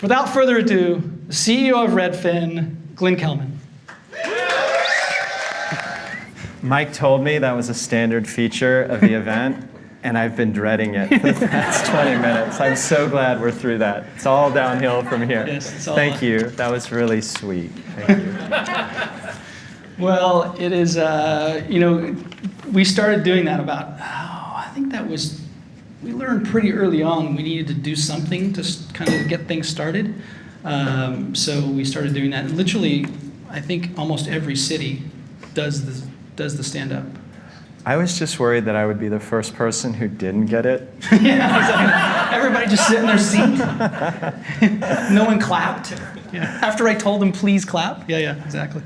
Without further ado, the CEO of Redfin, Glenn Kelman. Mike told me that was a standard feature of the event, and I've been dreading it for the past 20 minutes. I'm so glad we're through that. It's all downhill from here. Yes, it's all Thank you. That was really sweet. Thank you. Well, it is, we started doing that about, I think that was, we learned pretty early on we needed to do something to kind of get things started. So we started doing that. And literally, I think almost every city does the stand-up. I was just worried that I would be the first person who didn't get it. Yeah, exactly. Everybody just sit in their seat. No one clapped. Yeah. After I told them, please clap. Yeah, exactly.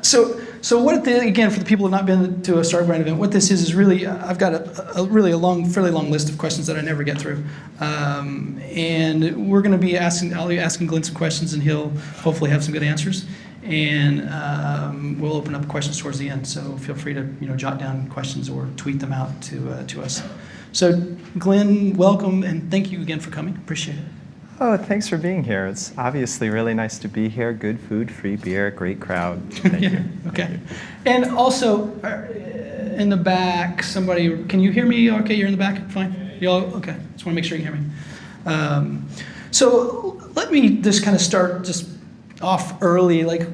So what, again, for the people who have not been to a Start Grind event, what this is really, I've got a fairly long list of questions that I never get through. And we're going to be I'll be asking Glenn some questions, and he'll hopefully have some good answers. And we'll open up questions towards the end. So feel free to jot down questions or tweet them out to us. So Glenn, welcome, and thank you again for coming. Appreciate it. Oh, thanks for being here. It's obviously really nice to be here. Good food, free beer, great crowd. Thank you. Okay. And also, in the back, somebody, can you hear me? Okay, you're in the back? Fine? You all, okay. Just want to make sure you can hear me. So let me just kind of start just off early. Like,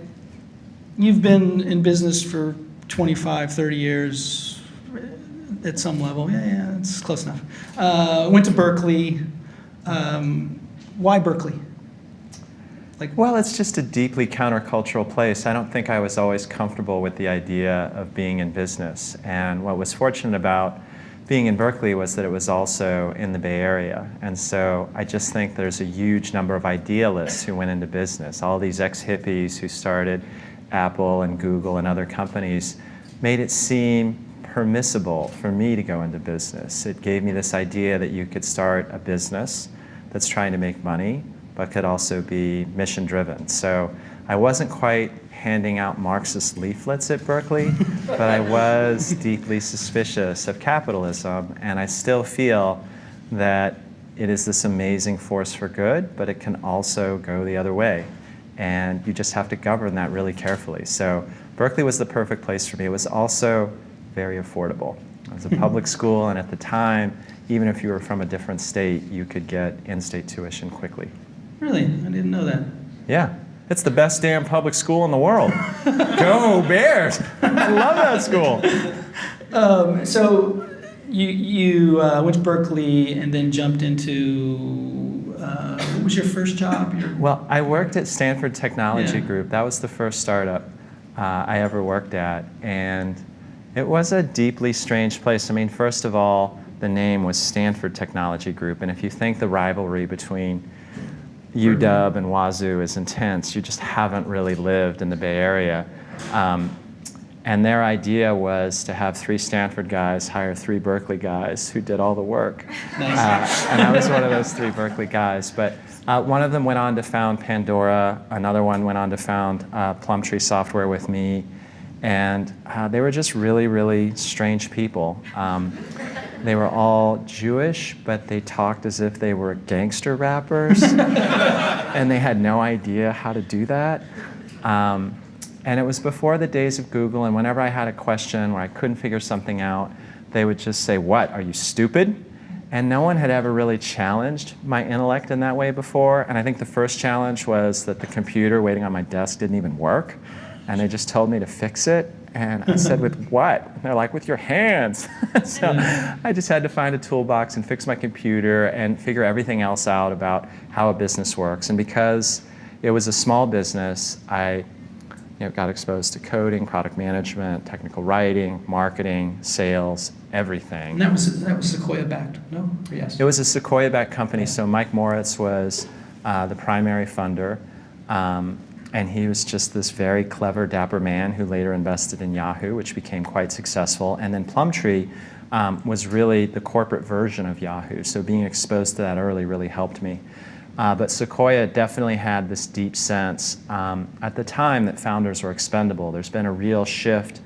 you've been in business for 25, 30 years at some level. Yeah, it's close enough. Went to Berkeley. Why Berkeley? Well, it's just a deeply countercultural place. I don't think I was always comfortable with the idea of being in business. And what was fortunate about being in Berkeley was that it was also in the Bay Area. And so I just think there's a huge number of idealists who went into business. All these ex-hippies who started Apple and Google and other companies made it seem permissible for me to go into business. It gave me this idea that you could start a business that's trying to make money, but could also be mission-driven. So I wasn't quite handing out Marxist leaflets at Berkeley, but I was deeply suspicious of capitalism, and I still feel that it is this amazing force for good, but it can also go the other way. And you just have to govern that really carefully. So Berkeley was the perfect place for me. It was also very affordable. It was a public school, and at the time, even if you were from a different state, you could get in-state tuition quickly. Really? I didn't know that. Yeah. It's the best damn public school in the world. Go Bears! I love that school. So you went to Berkeley and then jumped into, what was your first job? Well, I worked at Stanford Technology Group. That was the first startup I ever worked at. And it was a deeply strange place. I mean, first of all, the name was Stanford Technology Group. And if you think the rivalry between UW and Wazoo is intense, you just haven't really lived in the Bay Area. And their idea was to have 3 Stanford guys hire 3 Berkeley guys who did all the work. Nice. And I was one of those 3 Berkeley guys. But one of them went on to found Pandora. Another one went on to found Plumtree Software with me. And they were just really, really strange people. They were all Jewish, but they talked as if they were gangster rappers. And they had no idea how to do that. And it was before the days of Google, and whenever I had a question where I couldn't figure something out, they would just say, "What, are you stupid?" And no one had ever really challenged my intellect in that way before. And I think the first challenge was that the computer waiting on my desk didn't even work. And they just told me to fix it. And I said, "With what?" And they're like, "With your hands." So I just had to find a toolbox and fix my computer and figure everything else out about how a business works. And because it was a small business, I got exposed to coding, product management, technical writing, marketing, sales, everything. And that was Sequoia-backed, no? Or yes? It was a Sequoia-backed company. So Mike Moritz was the primary funder. And he was just this very clever, dapper man who later invested in Yahoo, which became quite successful. And then Plumtree was really the corporate version of Yahoo. So being exposed to that early really helped me. But Sequoia definitely had this deep sense at the time that founders were expendable. There's been a real shift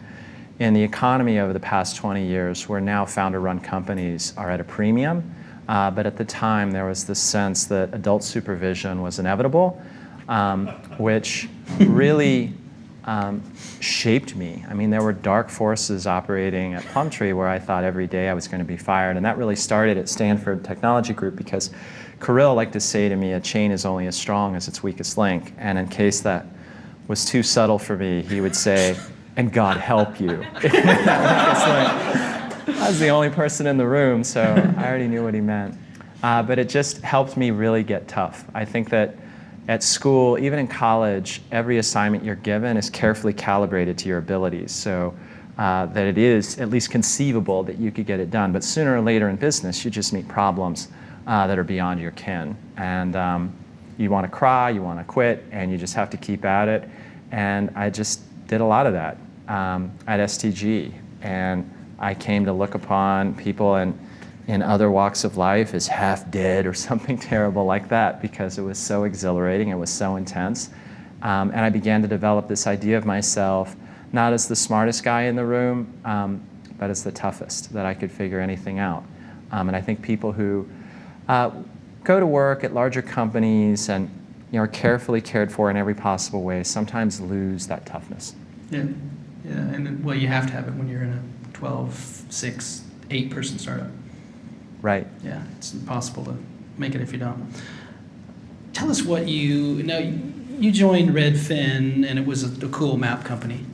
in the economy over the past 20 years where now founder-run companies are at a premium. But at the time, there was this sense that adult supervision was inevitable, which really shaped me. I mean, there were dark forces operating at Plumtree where I thought every day I was going to be fired. And that really started at Stanford Technology Group because Kirill liked to say to me, a chain is only as strong as its weakest link. And in case that was too subtle for me, he would say, and God help you. I was the only person in the room, so I already knew what he meant. But it just helped me really get tough. I think that at school, even in college, every assignment you're given is carefully calibrated to your abilities, so that it is at least conceivable that you could get it done. But sooner or later in business, you just meet problems that are beyond your kin. And you want to cry, you want to quit, and you just have to keep at it. And I just did a lot of that at STG. And I came to look upon people in other walks of life as half dead or something terrible like that because it was so exhilarating, it was so intense. And I began to develop this idea of myself, not as the smartest guy in the room, but as the toughest, that I could figure anything out. And I think people who go to work at larger companies and are carefully cared for in every possible way sometimes lose that toughness. Yeah, yeah, and well, you have to have it when you're in a 12, 6, 8-person startup. Right. Yeah, it's impossible to make it if you don't. Tell us what you joined Redfin, and it was a cool map company.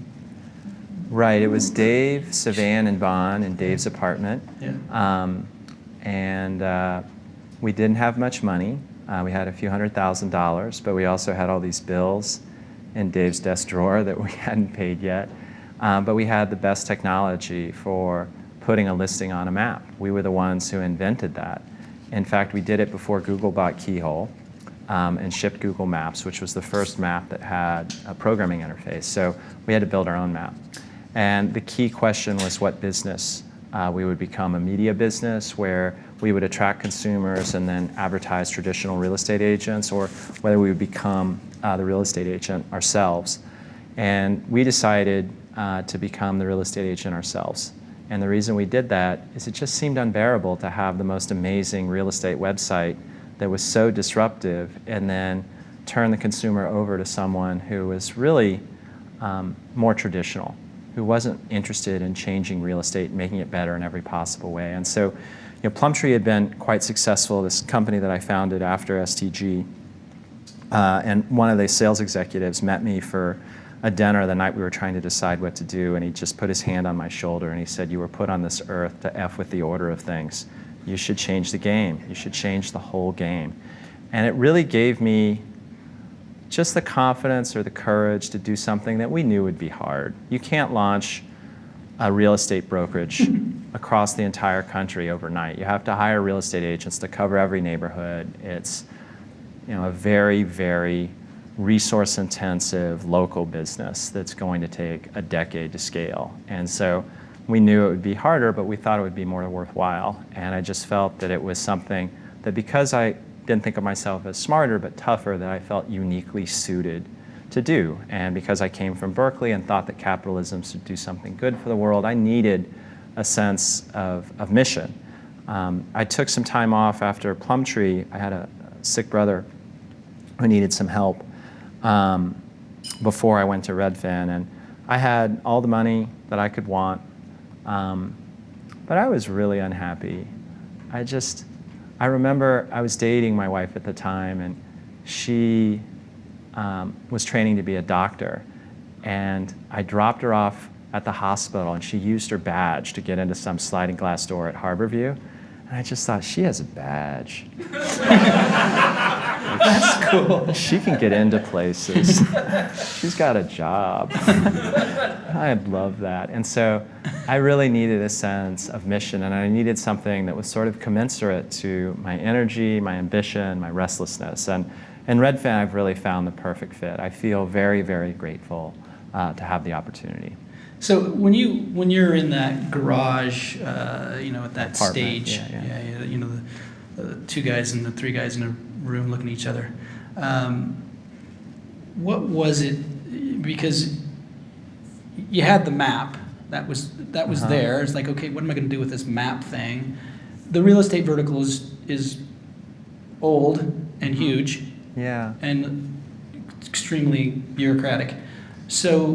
Right. It was Dave, Savan, and Bon in Dave's apartment. Yeah. And we didn't have much money. We had a few $100,000, but we also had all these bills in Dave's desk drawer that we hadn't paid yet. But we had the best technology for putting a listing on a map. We were the ones who invented that. In fact, we did it before Google bought Keyhole and shipped Google Maps, which was the first map that had a programming interface. So we had to build our own map. And the key question was what business we would become, a media business where we would attract consumers and then advertise traditional real estate agents, or whether we would become the real estate agent ourselves. And we decided to become the real estate agent ourselves. And the reason we did that is it just seemed unbearable to have the most amazing real estate website that was so disruptive and then turn the consumer over to someone who was really more traditional, who wasn't interested in changing real estate and making it better in every possible way. And so, Plumtree had been quite successful, this company that I founded after STG. And one of the sales executives met me for a dinner the night we were trying to decide what to do, and he just put his hand on my shoulder and he said, "You were put on this earth to F with the order of things. You should change the game. You should change the whole game." And it really gave me just the confidence or the courage to do something that we knew would be hard. You can't launch a real estate brokerage across the entire country overnight. You have to hire real estate agents to cover every neighborhood. It's a very, very resource-intensive local business that's going to take a decade to scale. And so we knew it would be harder, but we thought it would be more worthwhile. And I just felt that it was something that, because I didn't think of myself as smarter but tougher, that I felt uniquely suited to do. And because I came from Berkeley and thought that capitalism should do something good for the world, I needed a sense of mission. I took some time off after Plumtree. I had a sick brother who needed some help before I went to Redfin. And I had all the money that I could want, but I was really unhappy. I remember I was dating my wife at the time, and she was training to be a doctor. And I dropped her off at the hospital, and she used her badge to get into some sliding glass door at Harborview. And I just thought, she has a badge. That's cool. She can get into places. She's got a job. I love that. And so I really needed a sense of mission, and I needed something that was sort of commensurate to my energy, my ambition, my restlessness. And in Redfin, I've really found the perfect fit. I feel very, very grateful to have the opportunity. So when you're in that garage, at that Apartment, stage, yeah. The 2 guys and the 3 guys in a room looking at each other, what was it? Because you had the map that was there. It's like, okay, what am I going to do with this map thing? The real estate vertical is is old and huge Yeah. and extremely bureaucratic. So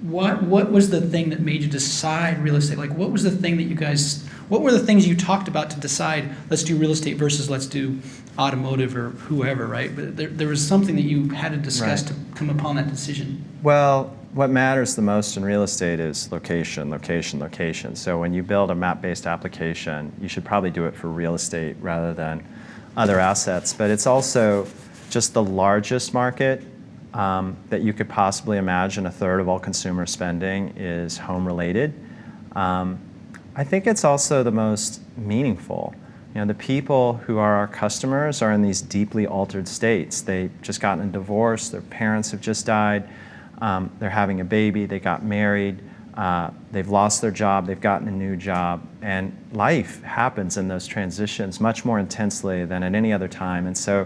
what was the thing that made you decide real estate? Like, what was the thing that what were the things you talked about to decide, let's do real estate versus let's do automotive or whoever, right? But there was something that you had to discuss Right. to come upon that decision. Well, what matters the most in real estate is location, location, location. So when you build a map-based application, you should probably do it for real estate rather than other assets. But it's also just the largest market that you could possibly imagine. A third of all consumer spending is home-related. I think it's also the most meaningful. You know, the people who are our customers are in these deeply altered states. They've just gotten a divorce, their parents have just died, they're having a baby, they got married, they've lost their job, they've gotten a new job, and life happens in those transitions much more intensely than at any other time. And so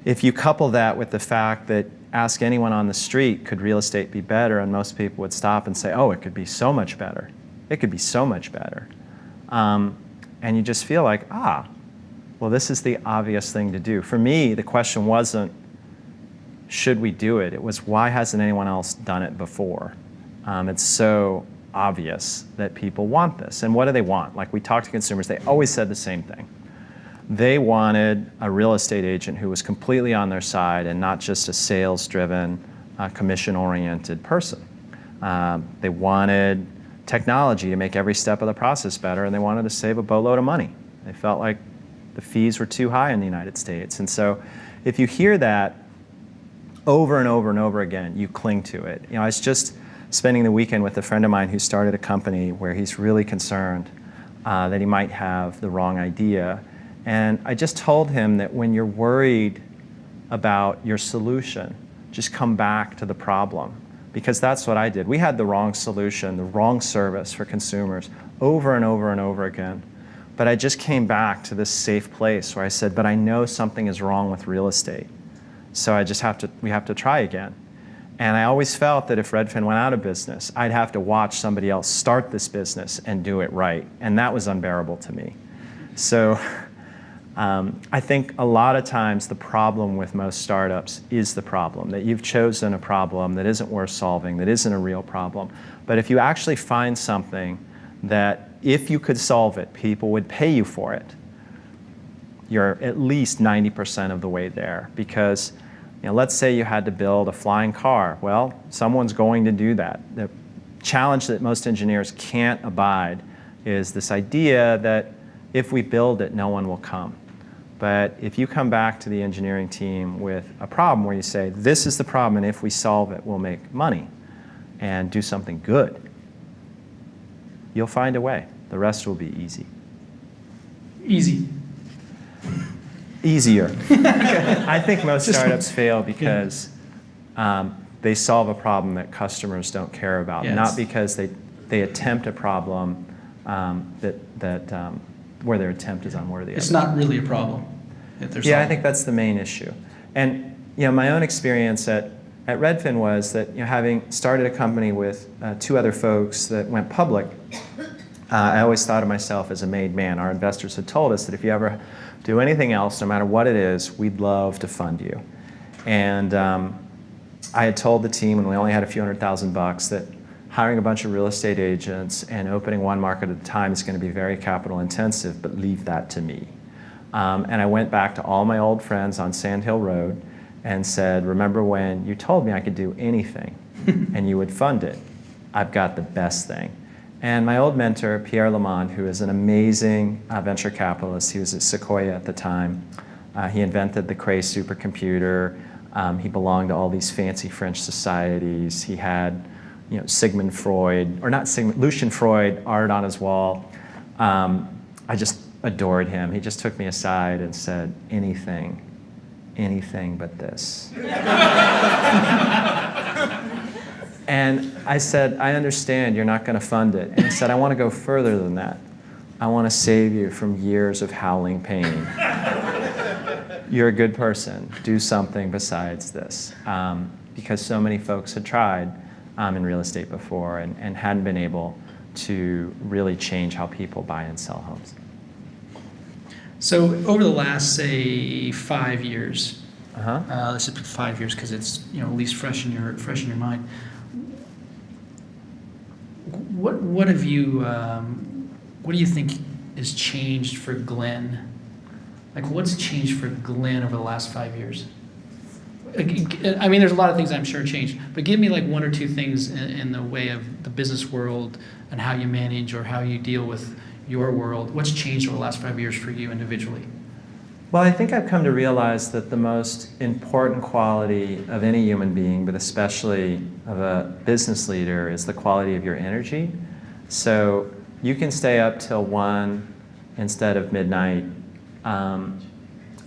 if you couple that with the fact that ask anyone on the street, could real estate be better? And most people would stop and say, oh, it could be so much better. It could be so much better. And you just feel like, well, this is the obvious thing to do. For me, the question wasn't, should we do it? It was, why hasn't anyone else done it before? It's so obvious that people want this. And what do they want? Like, we talked to consumers, they always said the same thing. They wanted a real estate agent who was completely on their side and not just a sales-driven, commission-oriented person. They wanted technology to make every step of the process better, and they wanted to save a boatload of money. They felt like the fees were too high in the United States. And so if you hear that over and over and over again, you cling to it. You know, I was just spending the weekend with a friend of mine who started a company where he's really concerned that he might have the wrong idea. And I just told him that when you're worried about your solution, just come back to the problem. Because that's what I did. We had the wrong solution, the wrong service for consumers over and over and over again. But I just came back to this safe place where I said, but I know something is wrong with real estate. So we have to try again. And I always felt that if Redfin went out of business, I'd have to watch somebody else start this business and do it right. And that was unbearable to me. So I think a lot of times the problem with most startups is the problem, that you've chosen a problem that isn't worth solving, that isn't a real problem. But if you actually find something that if you could solve it, people would pay you for it, you're at least 90% of the way there. Because let's say you had to build a flying car. Well, someone's going to do that. The challenge that most engineers can't abide is this idea that if we build it, no one will come. But if you come back to the engineering team with a problem where you say, this is the problem, and if we solve it, we'll make money and do something good, you'll find a way. The rest will be easy. Easy. Easier. I think most startups fail because they solve a problem that customers don't care about, not because they attempt a problem where their attempt is unworthy. It's not really a problem. Yeah, I think that's the main issue. And my own experience at Redfin was that having started a company with two other folks that went public, I always thought of myself as a made man. Our investors had told us that if you ever do anything else, no matter what it is, we'd love to fund you. And I had told the team when we only had a few $100,000 that hiring a bunch of real estate agents and opening one market at a time is going to be very capital intensive, but leave that to me. And I went back to all my old friends on Sand Hill Road and said, remember when you told me I could do anything and you would fund it? I've got the best thing. And my old mentor, Pierre Lamond, who is an amazing venture capitalist, he was at Sequoia at the time. He invented the Cray supercomputer. He belonged to all these fancy French societies. He had Lucian Freud art on his wall. I just adored him. He just took me aside and said, anything but this. And I said, I understand you're not going to fund it. And he said, I want to go further than that. I want to save you from years of howling pain. You're a good person. Do something besides this. Because so many folks had tried in real estate before and hadn't been able to really change how people buy and sell homes. So over the last, say, 5 years, Uh-huh. let's just put 5 years because it's at least fresh in your mind. What have you what do you think has changed for Glenn? Like what's changed for Glenn over the last 5 years? I mean, there's a lot of things I'm sure changed, but give me like one or two things in the way of the business world and how you manage or how you deal with your world. What's changed over the last 5 years for you individually? Well, I think I've come to realize that the most important quality of any human being, but especially of a business leader, is the quality of your energy. So you can stay up till 1 instead of midnight.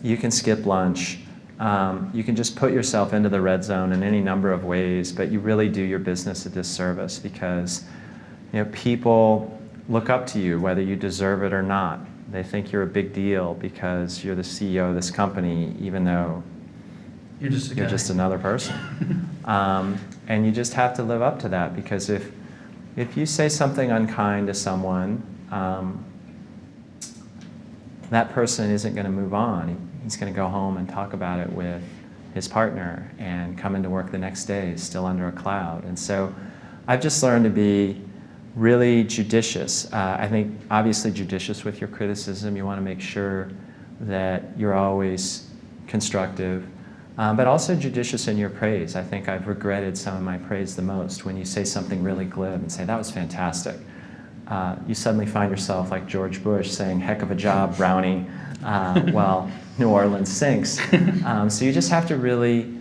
You can skip lunch. You can just put yourself into the red zone in any number of ways, but you really do your business a disservice because people look up to you whether you deserve it or not. They think you're a big deal because you're the CEO of this company, even though you're just another person. And you just have to live up to that because if you say something unkind to someone, that person isn't going to move on. He's going to go home and talk about it with his partner and come into work the next day still under a cloud. And so I've just learned to be really judicious. I think obviously judicious with your criticism. You want to make sure that you're always constructive, but also judicious in your praise. I think I've regretted some of my praise the most when you say something really glib and say, that was fantastic. You suddenly find yourself like George Bush saying, heck of a job, Brownie, while New Orleans sinks. So you just have to really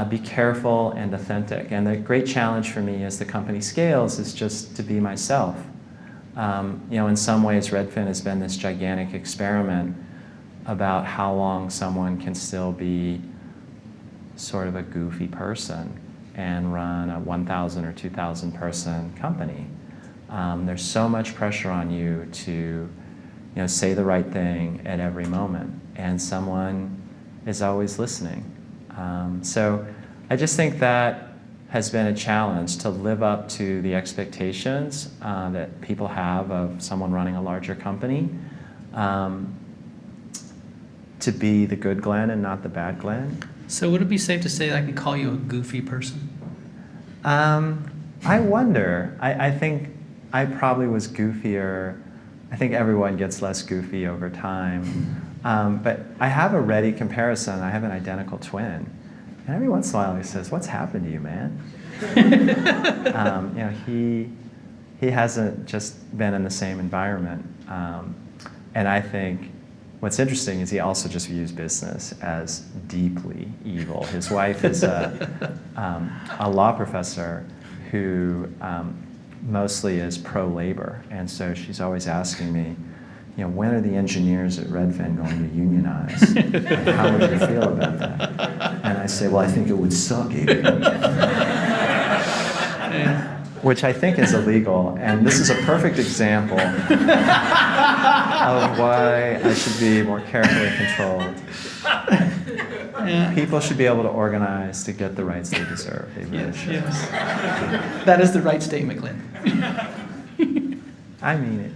be careful and authentic. And the great challenge for me as the company scales is just to be myself. In some ways, Redfin has been this gigantic experiment about how long someone can still be sort of a goofy person and run a 1,000 or 2,000 person company. There's so much pressure on you to say the right thing at every moment, and someone is always listening. So I just think that has been a challenge to live up to the expectations that people have of someone running a larger company, to be the good Glenn and not the bad Glenn. So would it be safe to say I can call you a goofy person? I wonder. I think I probably was goofier. I think everyone gets less goofy over time. But I have a ready comparison. I have an identical twin. And every once in a while he says, what's happened to you, man? He hasn't just been in the same environment. And I think what's interesting is he also just views business as deeply evil. His wife is a law professor who mostly is pro-labor. And so she's always asking me, when are the engineers at Redfin going to unionize? And how would you feel about that? And I say, well, I think it would suck, Adrian. Which I think is illegal. And this is a perfect example of why I should be more carefully controlled. People should be able to organize to get the rights they deserve. They really should. Yes. That is the right statement, Glenn. I mean it.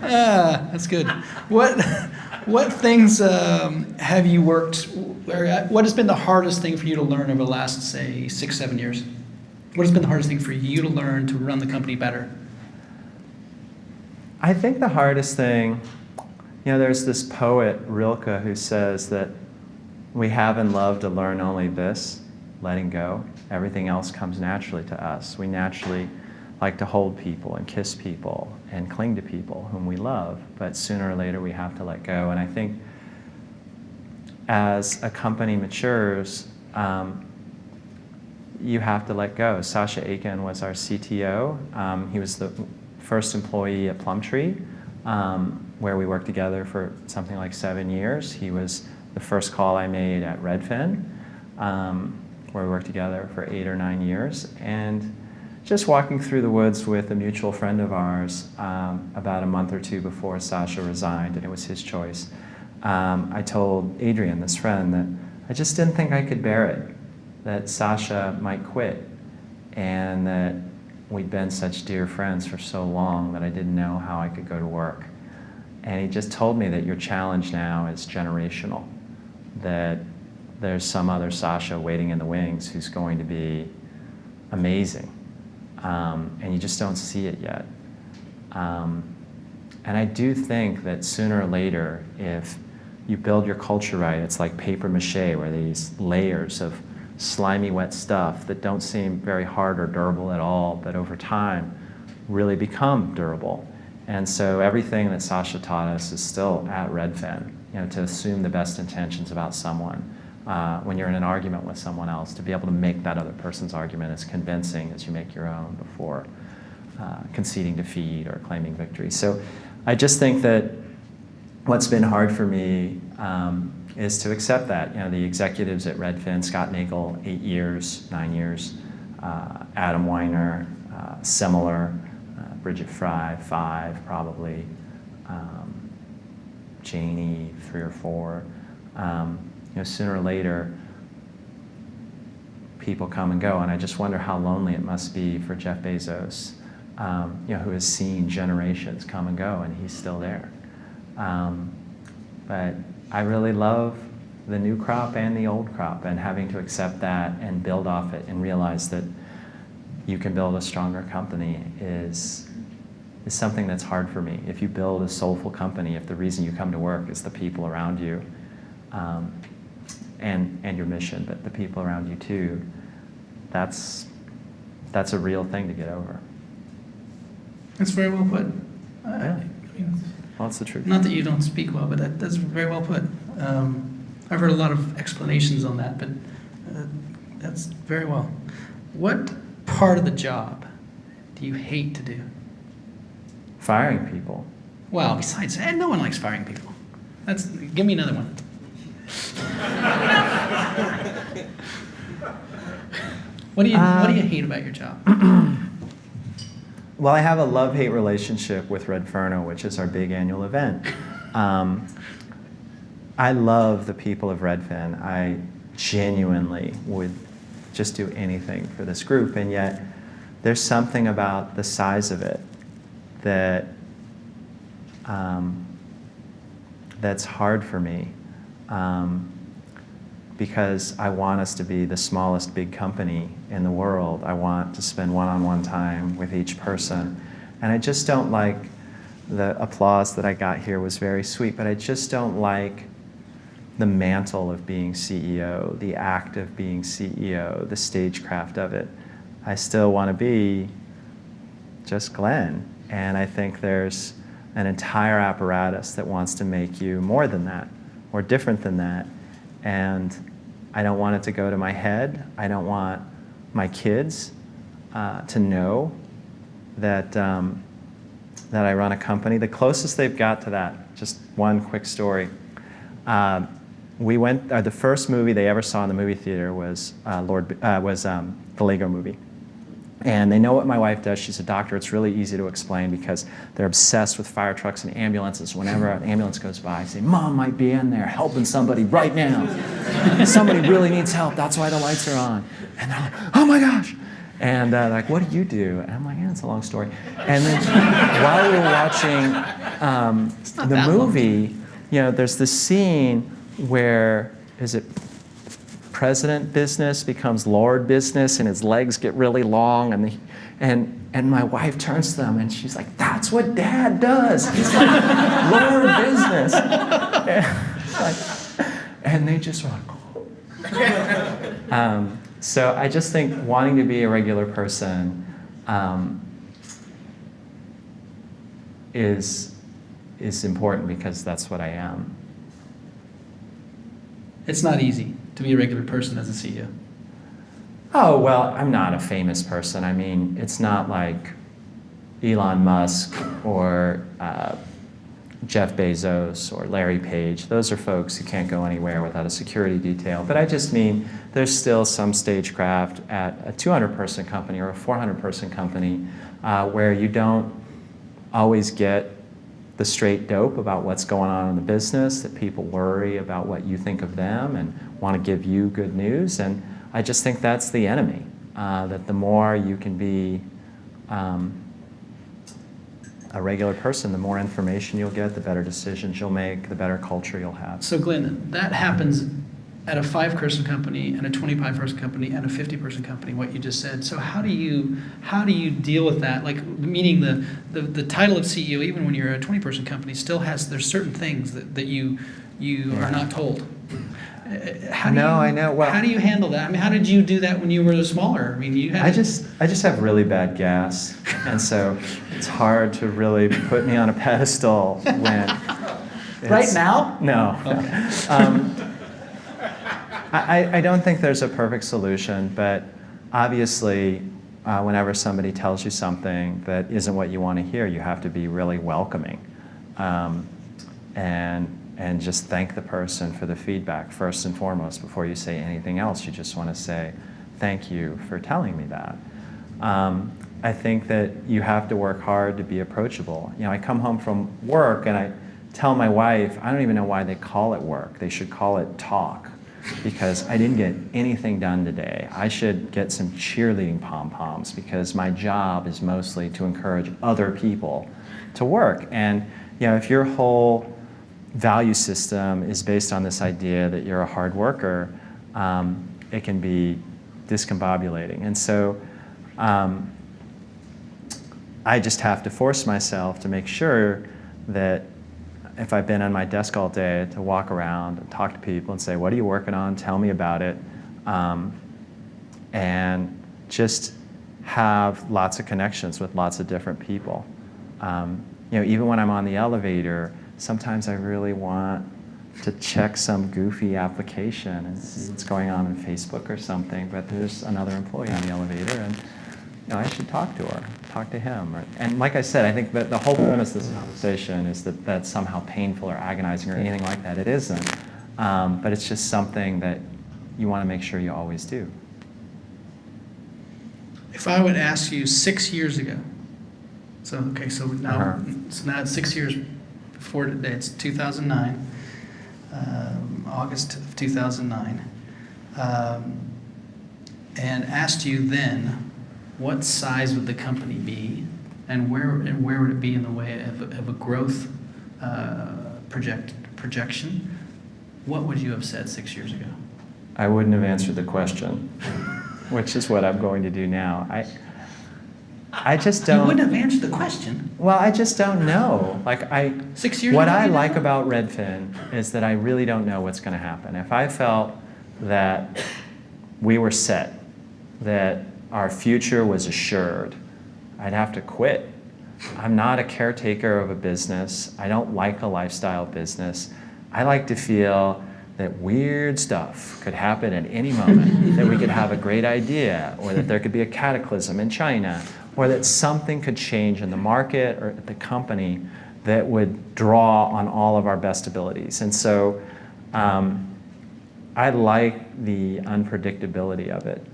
That's good. What things have you worked, what has been the hardest thing for you to learn over the last, say, 6, 7 years? What has been the hardest thing for you to learn to run the company better? I think the hardest thing, there's this poet, Rilke, who says that we have in love to learn only this, letting go. Everything else comes naturally to us. We naturally like to hold people and kiss people and cling to people whom we love, but sooner or later we have to let go. And I think as a company matures, you have to let go. Sasha Aiken was our CTO. He was the first employee at Plumtree, where we worked together for something like 7 years. He was the first call I made at Redfin, where we worked together for 8 or 9 years. And just walking through the woods with a mutual friend of ours about a month or two before Sasha resigned, and it was his choice, I told Adrian, this friend, that I just didn't think I could bear it, that Sasha might quit, and that we'd been such dear friends for so long that I didn't know how I could go to work. And he just told me that your challenge now is generational, that there's some other Sasha waiting in the wings who's going to be amazing, and you just don't see it yet. And I do think that sooner or later, if you build your culture right, it's like paper mache, where these layers of slimy, wet stuff that don't seem very hard or durable at all, but over time really become durable. And so everything that Sasha taught us is still at Redfin, to assume the best intentions about someone. When you're in an argument with someone else, to be able to make that other person's argument as convincing as you make your own before conceding defeat or claiming victory. So I just think that what's been hard for me is to accept that. The executives at Redfin, Scott Nagel, 8 years, 9 years, Adam Weiner, similar, Bridget Fry, 5 probably, Janie, 3 or 4. Sooner or later, people come and go, and I just wonder how lonely it must be for Jeff Bezos, who has seen generations come and go, and he's still there. But I really love the new crop and the old crop, and having to accept that and build off it and realize that you can build a stronger company is something that's hard for me. If you build a soulful company, if the reason you come to work is the people around you, and your mission, but the people around you too, that's a real thing to get over. That's very well put. Yeah. Well, that's the truth. Not that you don't speak well, but that's very well put. I've heard a lot of explanations on that, but that's very well. What part of the job do you hate to do? Firing people. Well, besides, no one likes firing people. Give me another one. What do you hate about your job? Well, I have a love-hate relationship with Redfin, which is our big annual event. I love the people of Redfin. I genuinely would just do anything for this group, and yet there's something about the size of it that that's hard for me. Because I want us to be the smallest big company in the world. I want to spend one-on-one time with each person. And I just don't like the applause that I got here was very sweet, but I just don't like the mantle of being CEO, the act of being CEO, the stagecraft of it. I still want to be just Glenn. And I think there's an entire apparatus that wants to make you more than that, or different than that. And I don't want it to go to my head. I don't want my kids to know that that I run a company. The closest they've got to that, just one quick story. The first movie they ever saw in the movie theater was the Lego Movie. And they know what my wife does. She's a doctor. It's really easy to explain because they're obsessed with fire trucks and ambulances. Whenever an ambulance goes by, I say, Mom might be in there helping somebody right now. Somebody really needs help. That's why the lights are on. And they're like, oh my gosh. And they're like, what do you do? And I'm like, yeah, it's a long story. And then while we were watching the movie, there's this scene where, is it President business becomes Lord business, and his legs get really long, and my wife turns to them and she's like, "That's what Dad does. He's like Lord business." And they just went. So I just think wanting to be a regular person is important because that's what I am. It's not easy to be a regular person as a CEO. Oh, well, I'm not a famous person. I mean, it's not like Elon Musk or Jeff Bezos or Larry Page. Those are folks who can't go anywhere without a security detail. But I just mean there's still some stagecraft at a 200-person company or a 400-person company where you don't always get the straight dope about what's going on in the business, that people worry about what you think of them and want to give you good news. And I just think that's the enemy, that the more you can be a regular person, the more information you'll get, the better decisions you'll make, the better culture you'll have. So Glenn, that happens at a 5-person company and a 25-person company and a 50-person company, what you just said. So how do you deal with that? Like, meaning the title of CEO, even when you're a 20-person company, still there's certain things that you are not told. I know. Well, how do you handle that? I mean, how did you do that when you were smaller? I mean, you had. I just have really bad gas, and so it's hard to really put me on a pedestal when. Right now? No. Okay. I don't think there's a perfect solution, but obviously, whenever somebody tells you something that isn't what you want to hear, you have to be really welcoming, and just thank the person for the feedback first and foremost before you say anything else. You just want to say, thank you for telling me that. I think that you have to work hard to be approachable. You know, I come home from work and I tell my wife, I don't even know why they call it work. They should call it talk, because I didn't get anything done today. I should get some cheerleading pom-poms, because my job is mostly to encourage other people to work. And you know, if your whole value system is based on this idea that you're a hard worker, it can be discombobulating. And so I just have to force myself to make sure that if I've been on my desk all day, to walk around and talk to people and say, what are you working on? Tell me about it. And just have lots of connections with lots of different people. You know, even when I'm on the elevator, sometimes I really want to check some goofy application and see what's going on Facebook or something, but there's another employee on the elevator, and you know, I should talk to her, talk to him. And like I said, I think that the whole premise of this conversation is that that's somehow painful or agonizing or anything like that. It isn't. But it's just something that you want to make sure you always do. If I would ask you 6 years ago, so now it's 6 years before today, it's 2009, August of 2009, and asked you then, what size would the company be, and where would it be in the way of a growth projection? What would you have said 6 years ago? I wouldn't have answered the question, which is what I'm going to do now. I just don't. You wouldn't have answered the question. Well, I just don't know. 6 years what ago, I you like didn't? about Redfin is that I really don't know what's going to happen. If I felt that we were set, that our future was assured, I'd have to quit. I'm not a caretaker of a business. I don't like a lifestyle business. I like to feel that weird stuff could happen at any moment, that we could have a great idea, or that there could be a cataclysm in China, or that something could change in the market or at the company that would draw on all of our best abilities. And so I like the unpredictability of it.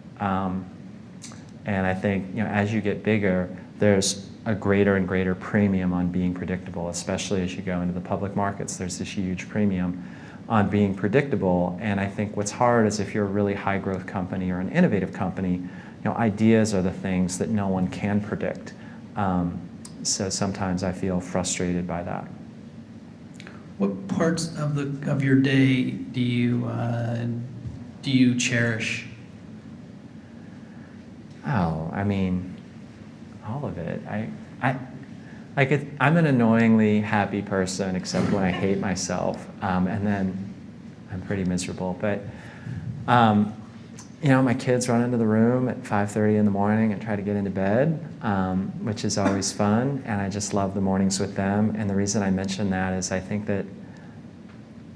And I think, you know, as you get bigger, there's a greater and greater premium on being predictable, especially as you go into the public markets. There's this huge premium on being predictable. And I think what's hard is if you're a really high growth company or an innovative company, you know, ideas are the things that no one can predict. So sometimes I feel frustrated by that. What parts of your day do you cherish? Oh, I mean, all of it. I'm an annoyingly happy person, except when I hate myself, and then I'm pretty miserable. But you know, my kids run into the room at 5:30 in the morning and try to get into bed, which is always fun, and I just love the mornings with them. And the reason I mention that is I think that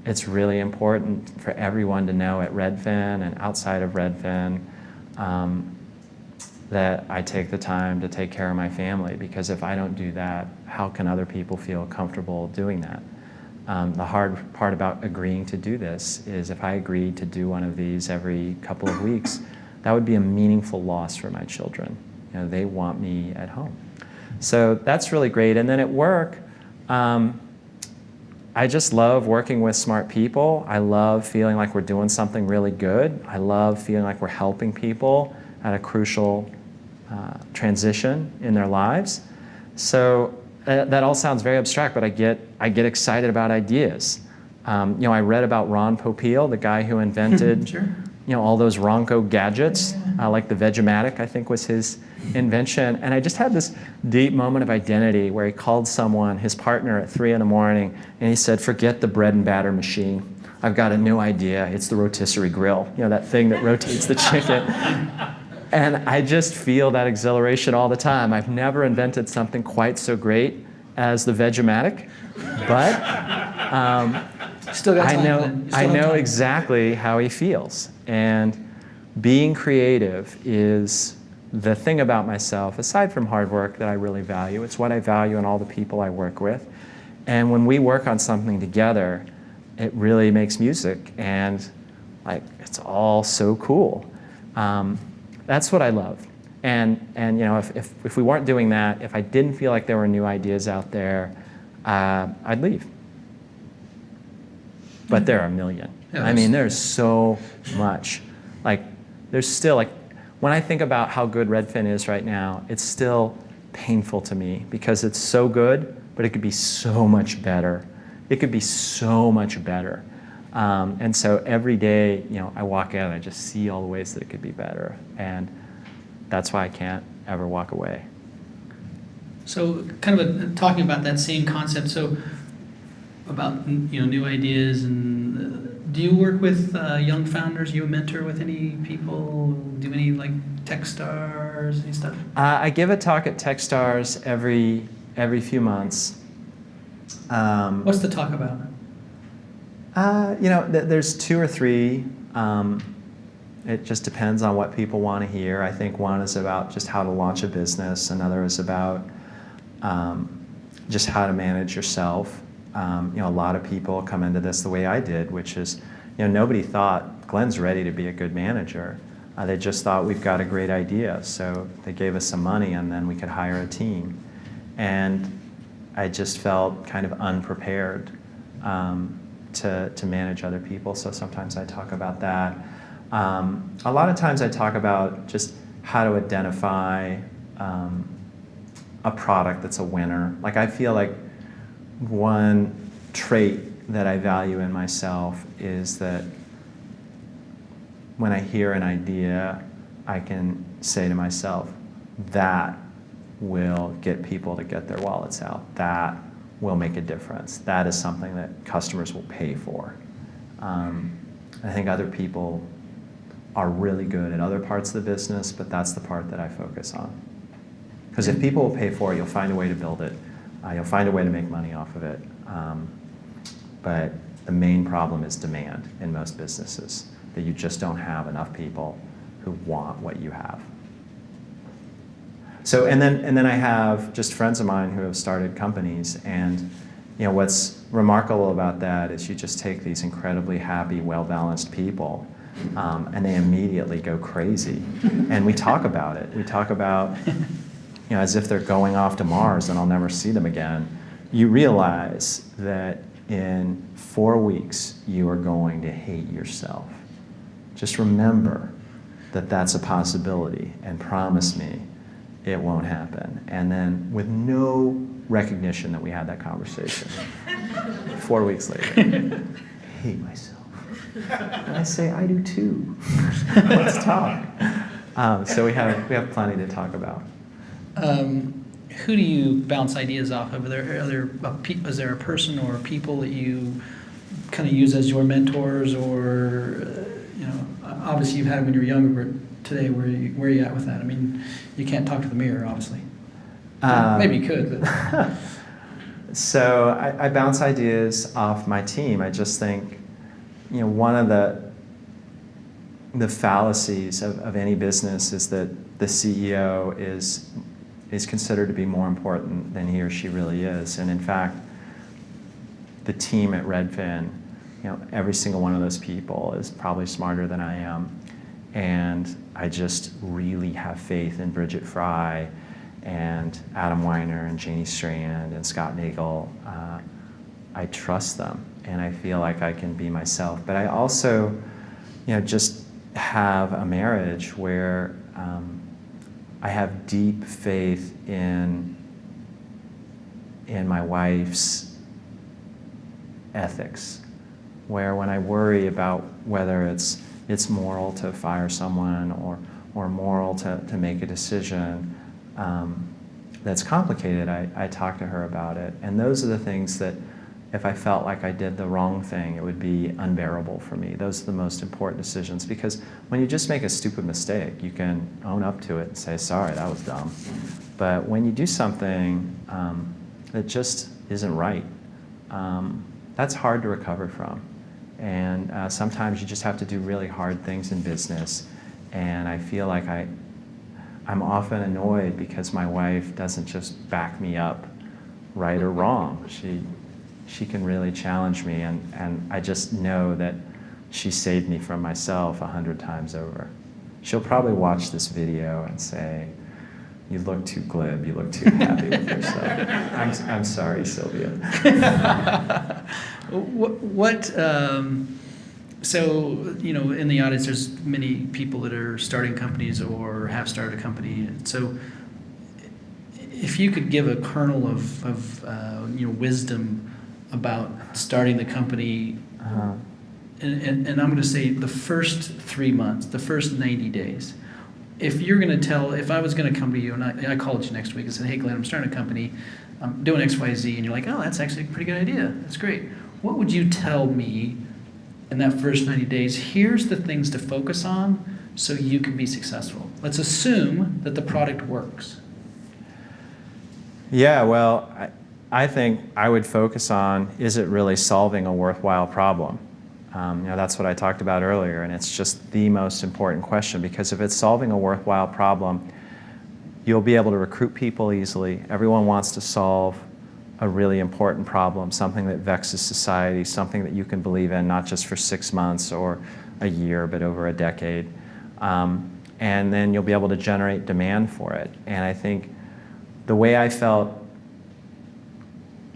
it's really important for everyone to know at Redfin and outside of Redfin that I take the time to take care of my family, because if I don't do that, how can other people feel comfortable doing that? The hard part about agreeing to do this is if I agreed to do one of these every couple of weeks, that would be a meaningful loss for my children. You know, they want me at home. So that's really great. And then at work, I just love working with smart people. I love feeling like we're doing something really good. I love feeling like we're helping people at a crucial transition in their lives. So that all sounds very abstract, but I get excited about ideas. I read about Ron Popeil, the guy who invented Sure. all those Ronco gadgets, like the Vegematic, I think was his invention. And I just had this deep moment of identity where he called someone, his partner, at 3 in the morning, and he said, "Forget the bread and batter machine. I've got a new idea. It's the rotisserie grill, that thing that rotates the chicken." And I just feel that exhilaration all the time. I've never invented something quite so great as the Vegematic, but Still got time, then. You still I have know time. exactly how he feels. And being creative is the thing about myself, aside from hard work, that I really value. It's what I value in all the people I work with. And when we work on something together, it really makes music, and it's all so cool. That's what I love. And if we weren't doing that, if I didn't feel like there were new ideas out there, I'd leave. But there are a million. Yeah, I mean, there's so much. There's still, when I think about how good Redfin is right now, it's still painful to me because it's so good, but it could be so much better. It could be so much better. And so every day, I walk in and I just see all the ways that it could be better. And that's why I can't ever walk away. So kind of talking about that same concept, so about new ideas, and do you work with young founders? You mentor with any people? Do any Techstars, any stuff? I give a talk at Techstars every few months. What's the talk about? There's 2 or 3. It just depends on what people want to hear. I think one is about just how to launch a business. Another is about just how to manage yourself. A lot of people come into this the way I did, which is, nobody thought Glenn's ready to be a good manager. They just thought we've got a great idea. So they gave us some money and then we could hire a team. And I just felt kind of unprepared to manage other people. So sometimes I talk about that. A lot of times I talk about just how to identify a product that's a winner. I feel like one trait that I value in myself is that when I hear an idea, I can say to myself, that will get people to get their wallets out. That will make a difference. That is something that customers will pay for. I think other people are really good at other parts of the business, but that's the part that I focus on. Because if people will pay for it, you'll find a way to build it. You'll find a way to make money off of it. But the main problem is demand in most businesses, that you just don't have enough people who want what you have. So, and then I have just friends of mine who have started companies, and what's remarkable about that is you just take these incredibly happy, well-balanced people, and they immediately go crazy. And we talk about it. We talk about, as if they're going off to Mars and I'll never see them again. You realize that in 4 weeks, you are going to hate yourself. Just remember that that's a possibility and promise me it won't happen. And then with no recognition that we had that conversation, 4 weeks later, I hate myself. And I say, I do too. Let's talk. So we have plenty to talk about. Who do you bounce ideas off of? Is there a person or people that you kind of use as your mentors, or obviously you've had them when you were younger, but today where are you at with that? I mean, you can't talk to the mirror, obviously. Maybe you could, but. So I bounce ideas off my team. I just think, one of the fallacies of any business is that the CEO is considered to be more important than he or she really is. And in fact, the team at Redfin, every single one of those people is probably smarter than I am. And I just really have faith in Bridget Fry and Adam Weiner and Janie Strand and Scott Nagel. I trust them, and I feel like I can be myself. But I also, just have a marriage where I have deep faith in in my wife's ethics, where when I worry about whether it's moral to fire someone or moral to make a decision that's complicated, I talk to her about it. And those are the things that if I felt like I did the wrong thing, it would be unbearable for me. Those are the most important decisions, because when you just make a stupid mistake, you can own up to it and say, sorry, that was dumb. But when you do something that just isn't right, that's hard to recover from. And sometimes you just have to do really hard things in business. And I feel like I'm often annoyed because my wife doesn't just back me up, right or wrong. She can really challenge me, and I just know that she saved me from myself 100 times over. She'll probably watch this video and say, you look too glib, you look too happy with yourself. I'm sorry, Sylvia. So, in the audience, there's many people that are starting companies or have started a company. So if you could give a kernel of wisdom about starting the company, and I'm going to say the first 3 months, the first 90 days, if you're going to if I was going to come to you and I called you next week and said, hey Glenn, I'm starting a company, I'm doing X, Y, Z, and you're like, oh, that's actually a pretty good idea, that's great. What would you tell me in that first 90 days? Here's the things to focus on so you can be successful. Let's assume that the product works. Yeah, well, I think I would focus on, is it really solving a worthwhile problem? That's what I talked about earlier, and it's just the most important question, because if it's solving a worthwhile problem, you'll be able to recruit people easily. Everyone wants to solve a really important problem, something that vexes society, something that you can believe in, not just for 6 months or a year, but over a decade. And then you'll be able to generate demand for it. And I think the way I felt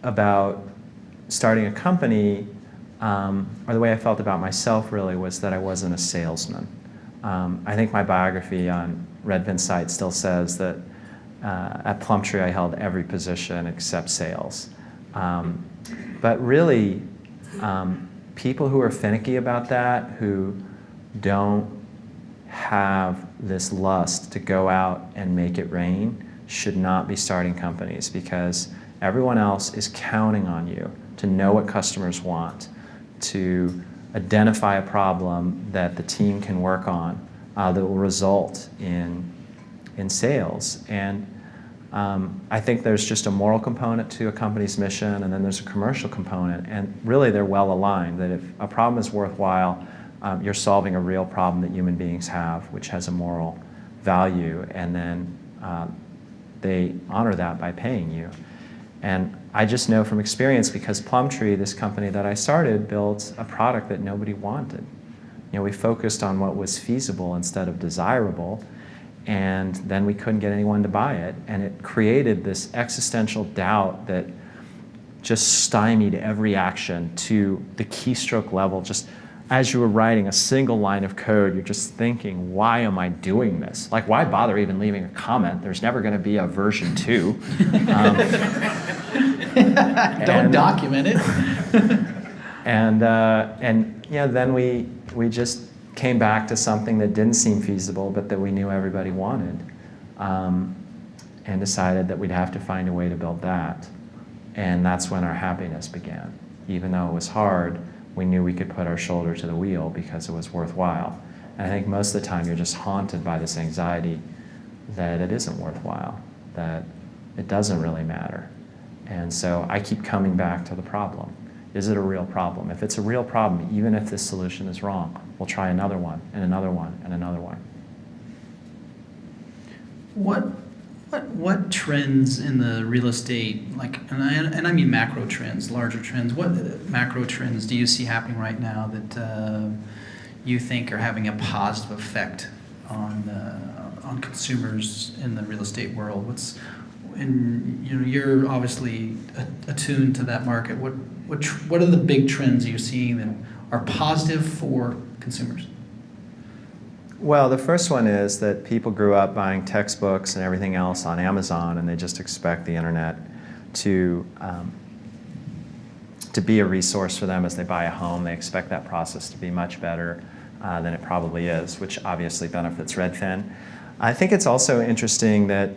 about starting a company, or the way I felt about myself really, was that I wasn't a salesman. I think my biography on Redfin site still says that at Plumtree I held every position except sales. But really, people who are finicky about that, who don't have this lust to go out and make it rain, should not be starting companies, because everyone else is counting on you to know what customers want, to identify a problem that the team can work on that will result in sales. And I think there's just a moral component to a company's mission, and then there's a commercial component, and really they're well aligned, that if a problem is worthwhile, you're solving a real problem that human beings have, which has a moral value, and then they honor that by paying you. And I just know from experience, because Plumtree, this company that I started, built a product that nobody wanted. We focused on what was feasible instead of desirable, and then we couldn't get anyone to buy it, and it created this existential doubt that just stymied every action to the keystroke level. Just as you were writing a single line of code, you're just thinking, why am I doing this? Like, why bother even leaving a comment? There's never going to be a version 2. Don't document it. And then we just came back to something that didn't seem feasible, but that we knew everybody wanted, and decided that we'd have to find a way to build that. And that's when our happiness began. Even though it was hard, we knew we could put our shoulder to the wheel because it was worthwhile. And I think most of the time you're just haunted by this anxiety that it isn't worthwhile, that it doesn't really matter. And so I keep coming back to the problem. Is it a real problem? If it's a real problem, even if this solution is wrong, we'll try another one, and another one, and another one. What trends in the real estate, and I mean macro trends, larger trends, what macro trends do you see happening right now that you think are having a positive effect on consumers in the real estate world? You're obviously attuned to that market. What are the big trends you're seeing that are positive for consumers? Well, the first one is that people grew up buying textbooks and everything else on Amazon, and they just expect the internet to be a resource for them as they buy a home. They expect that process to be much better than it probably is, which obviously benefits Redfin. I think it's also interesting that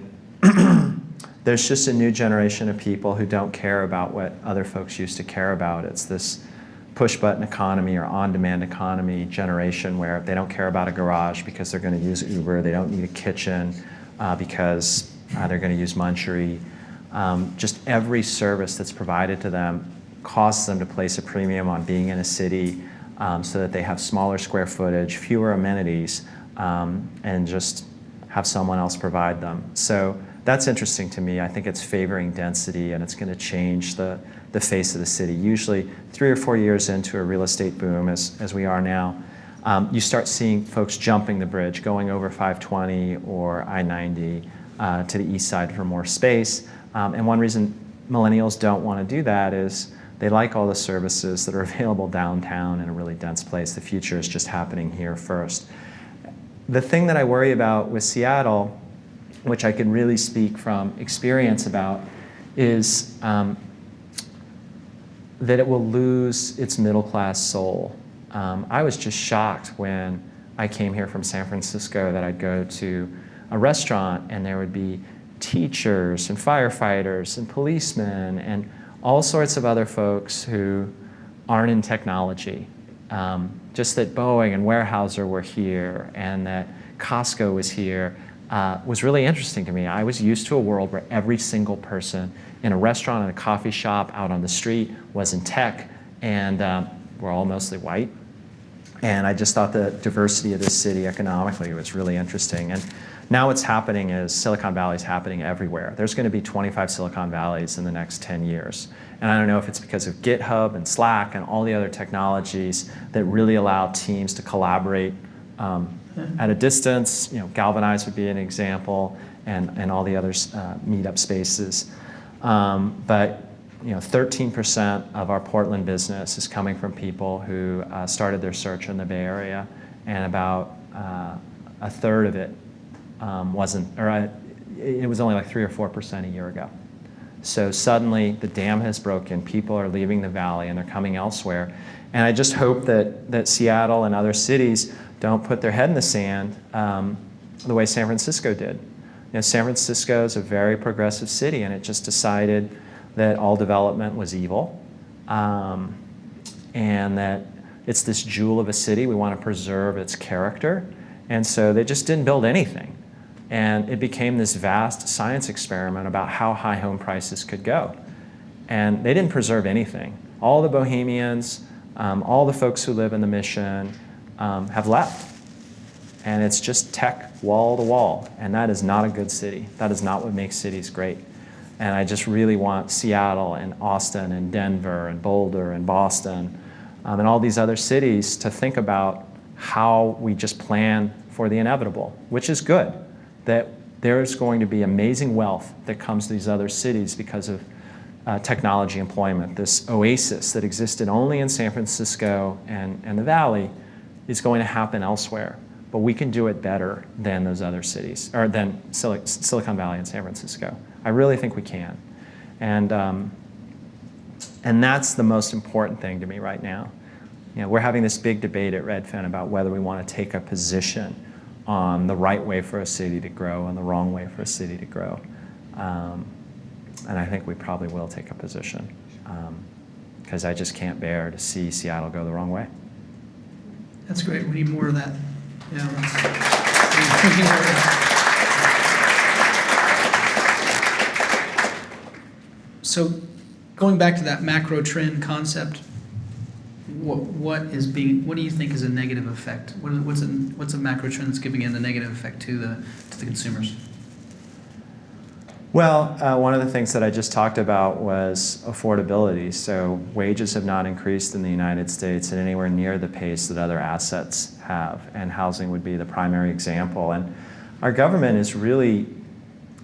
there's just a new generation of people who don't care about what other folks used to care about. It's this push-button economy or on-demand economy generation where they don't care about a garage because they're going to use Uber. They don't need a kitchen because they're going to use Munchery. Just every service that's provided to them causes them to place a premium on being in a city so that they have smaller square footage, fewer amenities, and just have someone else provide them. So that's interesting to me. I think it's favoring density, and it's going to change the face of the city. Usually 3 or 4 years into a real estate boom, as we are now, you start seeing folks jumping the bridge, going over 520 or I-90 to the east side for more space. And one reason millennials don't want to do that is they like all the services that are available downtown in a really dense place. The future is just happening here first. The thing that I worry about with Seattle, which I can really speak from experience about, is that it will lose its middle-class soul. I was just shocked when I came here from San Francisco that I'd go to a restaurant and there would be teachers and firefighters and policemen and all sorts of other folks who aren't in technology. Just that Boeing and Weyerhaeuser were here and that Costco was here was really interesting to me. I was used to a world where every single person in a restaurant, in a coffee shop, out on the street was in tech, and we're all mostly white. And I just thought the diversity of this city economically was really interesting. And now what's happening is Silicon Valley's happening everywhere. There's going to be 25 Silicon Valleys in the next 10 years. And I don't know if it's because of GitHub and Slack and all the other technologies that really allow teams to collaborate at a distance. You know, Galvanize would be an example, and all the other meetup spaces. But you know, 13% of our Portland business is coming from people who started their search in the Bay Area, and about a third of it wasn't, or it was only like 3 or 4% a year ago. So suddenly the dam has broken, people are leaving the valley and they're coming elsewhere. And I just hope that Seattle and other cities don't put their head in the sand the way San Francisco did. You know, San Francisco is a very progressive city, and it just decided that all development was evil, and that it's this jewel of a city. We want to preserve its character. And so they just didn't build anything. And it became this vast science experiment about how high home prices could go. And they didn't preserve anything. All the bohemians, all the folks who live in the Mission have left. And it's just tech wall to wall. And that is not a good city. That is not what makes cities great. And I just really want Seattle and Austin and Denver and Boulder and Boston and all these other cities to think about how we just plan for the inevitable, which is good. That there's going to be amazing wealth that comes to these other cities because of technology employment. This oasis that existed only in San Francisco and the Valley is going to happen elsewhere. But we can do it better than those other cities, or than Silicon Valley and San Francisco. I really think we can. And that's the most important thing to me right now. You know, we're having this big debate at Redfin about whether we want to take a position on the right way for a city to grow and the wrong way for a city to grow. And I think we probably will take a position, because I just can't bear to see Seattle go the wrong way. That's great. We need more of that. Yeah, so going back to that macro trend concept, what do you think is a negative effect? What's a macro trend that's giving it a negative effect to the consumers? Well, one of the things that I just talked about was affordability. So wages have not increased in the United States at anywhere near the pace that other assets have, and housing would be the primary example. And our government is really,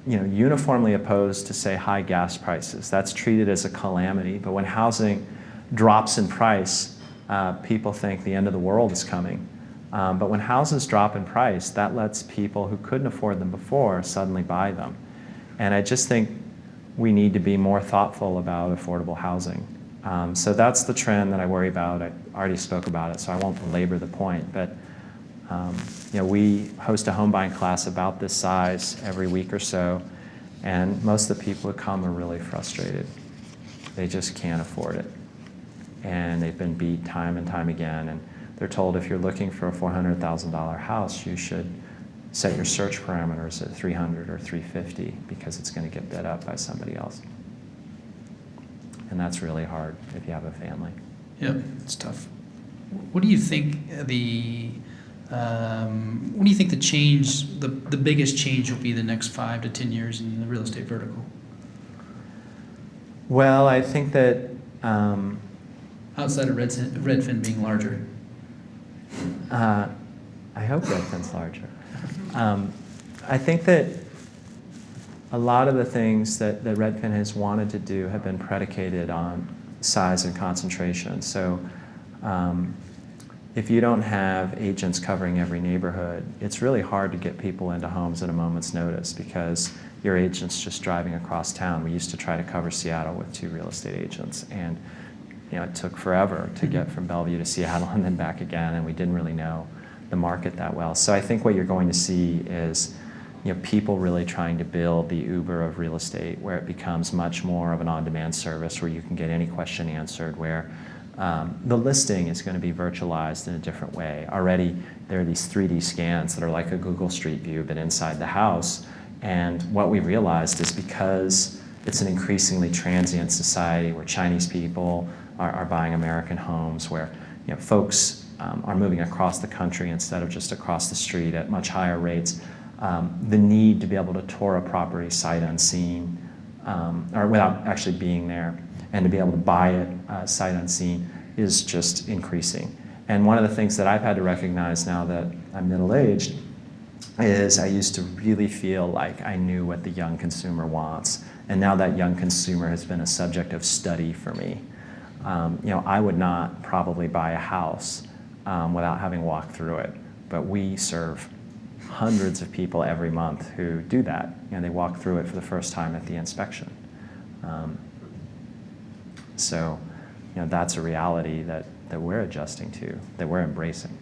uniformly opposed to, say, high gas prices. That's treated as a calamity. But when housing drops in price, people think the end of the world is coming. But when houses drop in price, that lets people who couldn't afford them before suddenly buy them. And I just think we need to be more thoughtful about affordable housing. So that's the trend that I worry about. I already spoke about it, so I won't belabor the point. But we host a home buying class about this size every week or so, and most of the people who come are really frustrated. They just can't afford it. And they've been beat time and time again. And they're told if you're looking for a $400,000 house, you should set your search parameters at 300 or 350 because it's going to get bid up by somebody else. And that's really hard if you have a family. Yep, it's tough. What do you think the change, the biggest change will be the next 5 to 10 years in the real estate vertical? Well, I think that outside of Redfin being larger. I hope Redfin's larger. I think that a lot of the things that Redfin has wanted to do have been predicated on size and concentration. So if you don't have agents covering every neighborhood, it's really hard to get people into homes at a moment's notice because your agent's just driving across town. We used to try to cover Seattle with 2 real estate agents, and it took forever to get from Bellevue to Seattle and then back again, and we didn't really know the market that well. So I think what you're going to see is people really trying to build the Uber of real estate, where it becomes much more of an on-demand service where you can get any question answered, where the listing is going to be virtualized in a different way. Already there are these 3D scans that are like a Google Street View but inside the house. And what we realized is because it's an increasingly transient society where Chinese people are buying American homes, where folks are moving across the country instead of just across the street at much higher rates, the need to be able to tour a property sight unseen or without actually being there, and to be able to buy it sight unseen is just increasing. And one of the things that I've had to recognize now that I'm middle-aged is I used to really feel like I knew what the young consumer wants, and now that young consumer has been a subject of study for me. I would not probably buy a house without having walked through it, but we serve hundreds of people every month who do that. They walk through it for the first time at the inspection. So that's a reality that we're adjusting to, that we're embracing.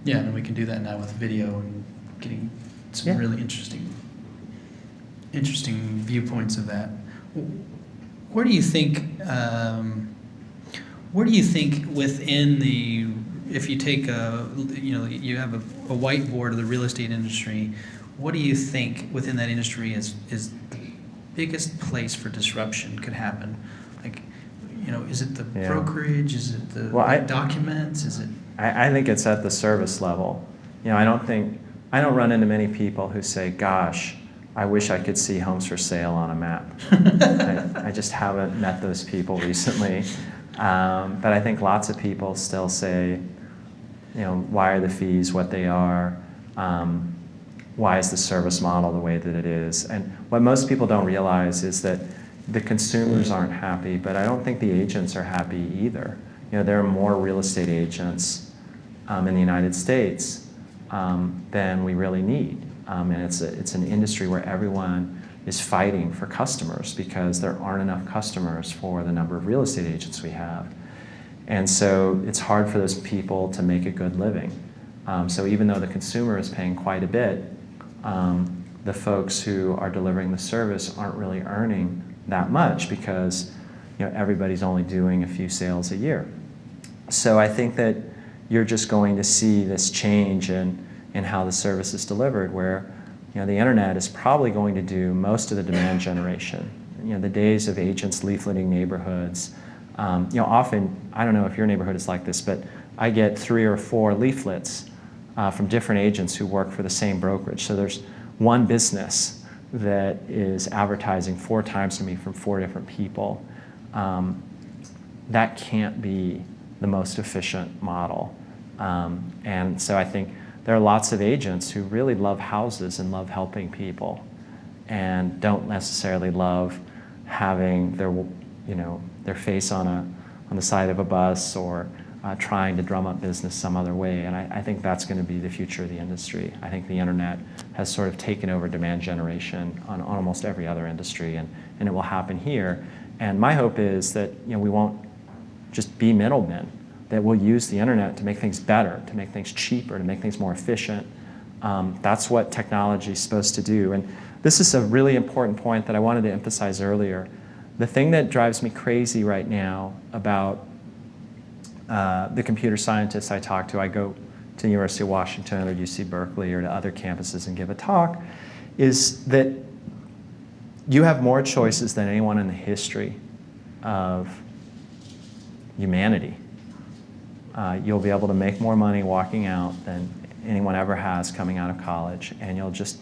Yeah, and we can do that now with video and getting some really interesting viewpoints of that. Where do you think within the, if you take you have a whiteboard of the real estate industry, what do you think within that industry is the biggest place for disruption could happen? Like, is it the brokerage? Is it the documents? Is it? I think it's at the service level. I don't run into many people who say, gosh, I wish I could see homes for sale on a map. I just haven't met those people recently. But I think lots of people still say, why are the fees what they are? Why is the service model the way that it is? And what most people don't realize is that the consumers aren't happy, but I don't think the agents are happy either. There are more real estate agents in the United States than we really need. And it's an industry where everyone is fighting for customers because there aren't enough customers for the number of real estate agents we have. And so it's hard for those people to make a good living. So even though the consumer is paying quite a bit, the folks who are delivering the service aren't really earning that much because everybody's only doing a few sales a year. So I think that you're just going to see this change in how the service is delivered, where the internet is probably going to do most of the demand generation. The days of agents leafleting neighborhoods, often, I don't know if your neighborhood is like this, but I get 3 or 4 leaflets from different agents who work for the same brokerage. So there's one business that is advertising 4 times to me from 4 different people. That can't be the most efficient model. And so I think there are lots of agents who really love houses and love helping people and don't necessarily love having their face on the side of a bus or trying to drum up business some other way. And I think that's going to be the future of the industry. I think the internet has sort of taken over demand generation on almost every other industry, and it will happen here. And my hope is that we won't just be middlemen, that we'll use the internet to make things better, to make things cheaper, to make things more efficient. That's what technology is supposed to do. And this is a really important point that I wanted to emphasize earlier. The thing that drives me crazy right now about the computer scientists I talk to, I go to the University of Washington or UC Berkeley or to other campuses and give a talk, is that you have more choices than anyone in the history of humanity. You'll be able to make more money walking out than anyone ever has coming out of college, and you'll just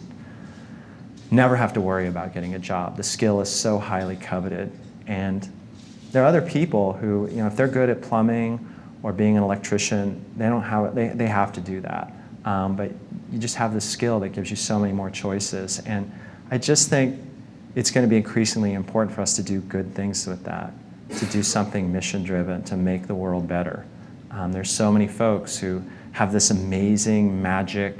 never have to worry about getting a job. The skill is so highly coveted. And there are other people who, if they're good at plumbing or being an electrician, they have to do that. But you just have this skill that gives you so many more choices. And I just think it's going to be increasingly important for us to do good things with that, to do something mission-driven, to make the world better. There's so many folks who have this amazing magic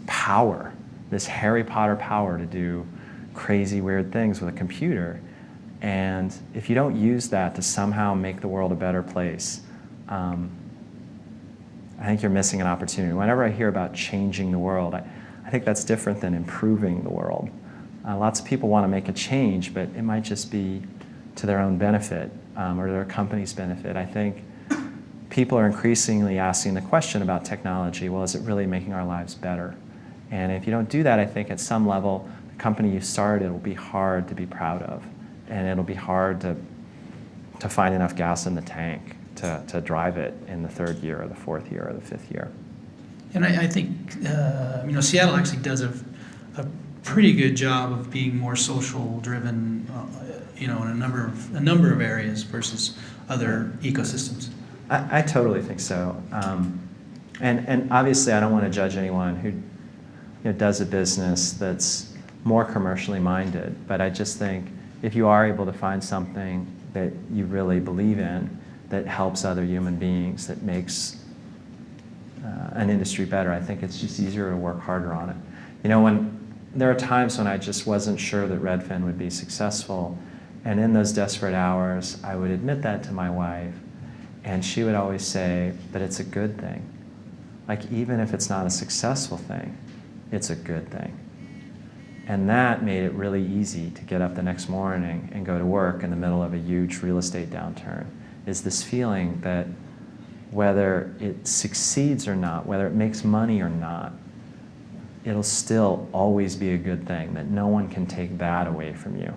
power, this Harry Potter power to do crazy, weird things with a computer. And if you don't use that to somehow make the world a better place, I think you're missing an opportunity. Whenever I hear about changing the world, I think that's different than improving the world. Lots of people want to make a change, but it might just be to their own benefit or their company's benefit. I think people are increasingly asking the question about technology, well, is it really making our lives better? And if you don't do that, I think at some level, the company you started will be hard to be proud of. And it'll be hard to find enough gas in the tank to drive it in the third year or the fourth year or the fifth year. And I think, Seattle actually does a pretty good job of being more social driven, in a number of areas versus other ecosystems. I totally think so. And obviously, I don't want to judge anyone who does a business that's more commercially minded, but I just think if you are able to find something that you really believe in, that helps other human beings, that makes an industry better, I think it's just easier to work harder on it. When there are times when I just wasn't sure that Redfin would be successful, and in those desperate hours, I would admit that to my wife, and she would always say, but it's a good thing. Like, even if it's not a successful thing, it's a good thing. And that made it really easy to get up the next morning and go to work in the middle of a huge real estate downturn, is this feeling that whether it succeeds or not, whether it makes money or not, it'll still always be a good thing, that no one can take that away from you.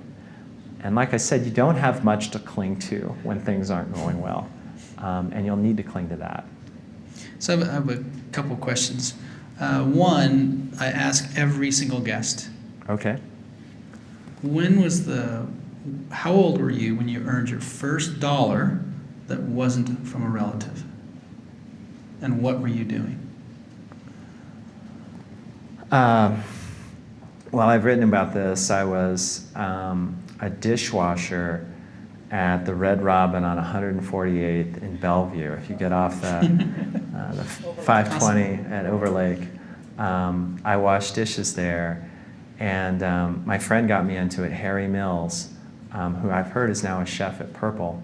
And like I said, you don't have much to cling to when things aren't going well, and you'll need to cling to that. So I have a couple questions. One, I ask every single guest. Okay. How old were you when you earned your first dollar that wasn't from a relative? And what were you doing? Well, I've written about this. I was a dishwasher at the Red Robin on 148th in Bellevue. If you get off the 520 at Overlake, I washed dishes there. And my friend got me into it, Harry Mills, who I've heard is now a chef at Purple.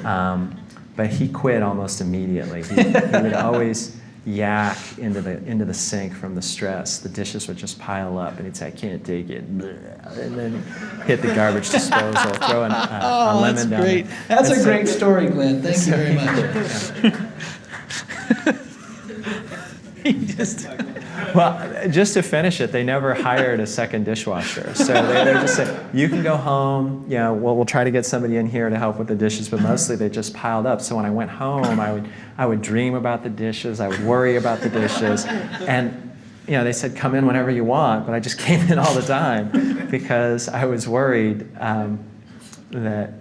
But he quit almost immediately. He would always yak into the sink from the stress. The dishes would just pile up, and he'd say, "I can't take it," and then hit the garbage disposal, throw a lemon down great. it. That's a great story, Glenn. Thank you very much. Well, just to finish it, they never hired a second dishwasher. So they just said, you can go home, we'll try to get somebody in here to help with the dishes, but mostly they just piled up. So when I went home, I would dream about the dishes, I would worry about the dishes, and they said, come in whenever you want, but I just came in all the time because I was worried that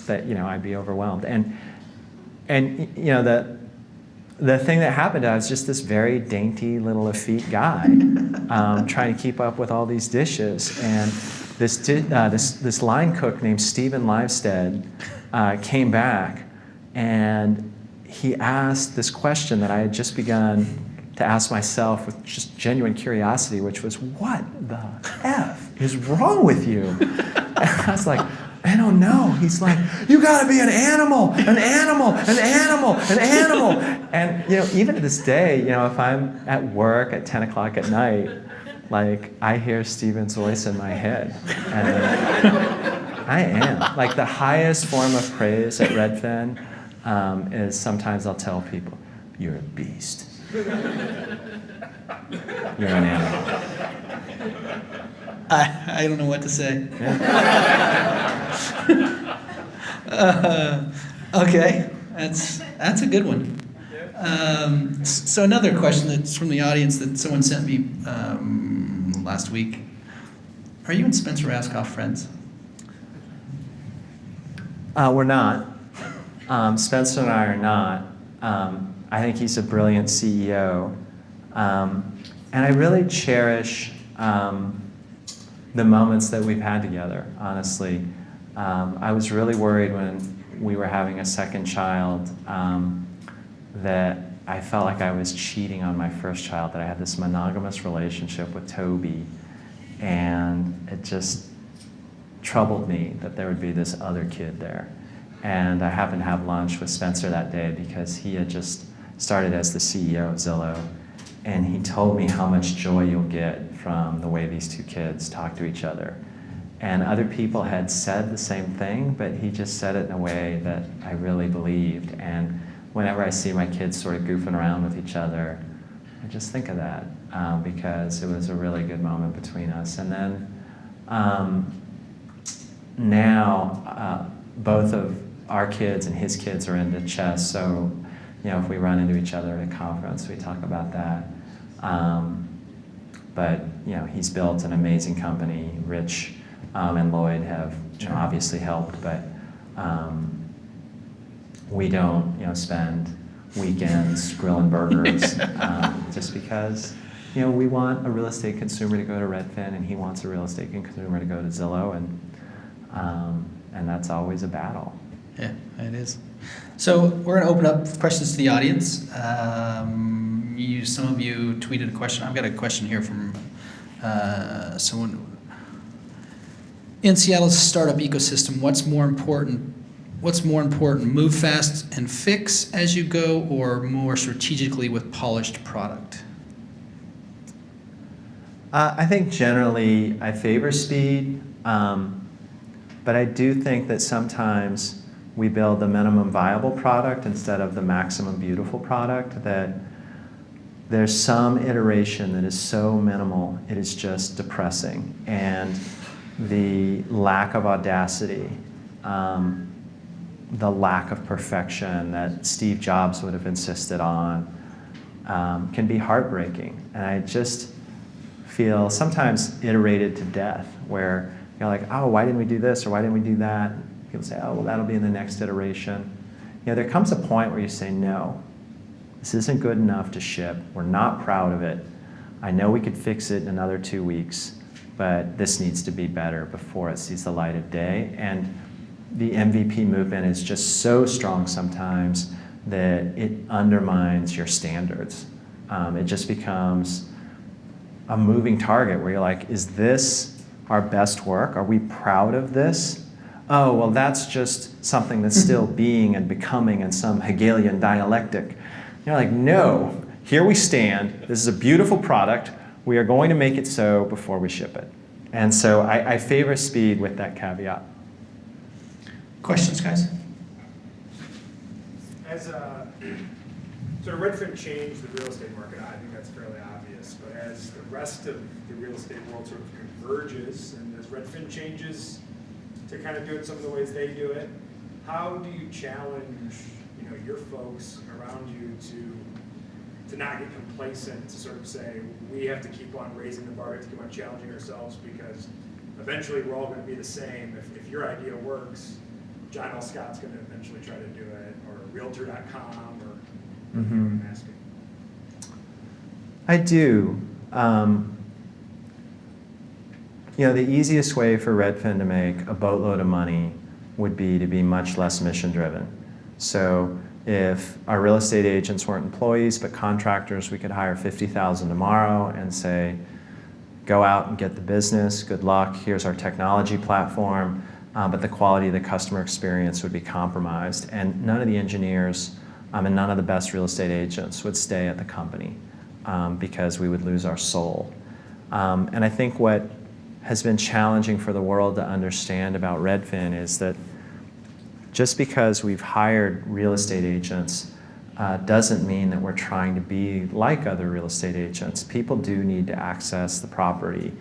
I'd be overwhelmed. And the thing that happened, I was just this very dainty little effete guy trying to keep up with all these dishes. And this line cook named Stephen Livestead came back, and he asked this question that I had just begun to ask myself with just genuine curiosity, which was, what the F is wrong with you? And I was like, I don't know. He's like, you gotta be an animal, an animal, an animal, an animal. And even to this day, if I'm at work at 10 o'clock at night, like I hear Steven's voice in my head. And I am. Like the highest form of praise at Redfin is sometimes I'll tell people, you're a beast. You're an animal. I don't know what to say. Yeah. Okay, that's a good one. So another question that's from the audience that someone sent me last week. Are you and Spencer Rascoff friends? We're not. Spencer and I are not. I think he's a brilliant CEO. And I really cherish the moments that we've had together, honestly. I was really worried when we were having a second child that I felt like I was cheating on my first child, that I had this monogamous relationship with Toby, and it just troubled me that there would be this other kid there. And I happened to have lunch with Spencer that day because he had just started as the CEO of Zillow, and he told me how much joy you'll get from the way these two kids talk to each other. And other people had said the same thing, but he just said it in a way that I really believed. And whenever I see my kids sort of goofing around with each other, I just think of that because it was a really good moment between us. And then now both of our kids and his kids are into chess, so if we run into each other at a conference, we talk about that. But he's built an amazing company. Rich and Lloyd have obviously helped, but we don't spend weekends grilling burgers just because we want a real estate consumer to go to Redfin, and he wants a real estate consumer to go to Zillow, and that's always a battle. Yeah, it is. So we're going to open up questions to the audience. Some of you tweeted a question. I've got a question here from someone. In Seattle's startup ecosystem, what's more important? Move fast and fix as you go, or more strategically with polished product? I think generally I favor speed, but I do think that sometimes we build the minimum viable product instead of the maximum beautiful product, that there's some iteration that is so minimal, it is just depressing. And the lack of audacity, the lack of perfection that Steve Jobs would have insisted on can be heartbreaking. And I just feel sometimes iterated to death, where you're like, oh, why didn't we do this, or why didn't we do that? People say, oh, well, that'll be in the next iteration. There comes a point where you say, no, this isn't good enough to ship. We're not proud of it. I know we could fix it in another 2 weeks, but this needs to be better before it sees the light of day. And the MVP movement is just so strong sometimes that it undermines your standards. It just becomes a moving target where you're like, is this our best work? Are we proud of this? Oh, well, that's just something that's still being and becoming in some Hegelian dialectic. You're like, no, here we stand. This is a beautiful product. We are going to make it so before we ship it. And so I favor speed with that caveat. Questions, guys? As sort of Redfin changed the real estate market, I think that's fairly obvious. But as the rest of the real estate world sort of converges, and as Redfin changes to kind of do it some of the ways they do it, how do you challenge your folks around you to not get complacent, to sort of say, we have to keep on raising the bar, we have to keep on challenging ourselves, because eventually we're all going to be the same. If your idea works, John L. Scott's going to eventually try to do it, or Realtor.com, or I'm asking. I do. The easiest way for Redfin to make a boatload of money would be to be much less mission-driven. So if our real estate agents weren't employees but contractors, we could hire 50,000 tomorrow and say, go out and get the business, good luck, here's our technology platform, but the quality of the customer experience would be compromised. And none of the engineers and none of the best real estate agents would stay at the company because we would lose our soul. And I think what has been challenging for the world to understand about Redfin is that just because we've hired real estate agents doesn't mean that we're trying to be like other real estate agents. People do need to access the property.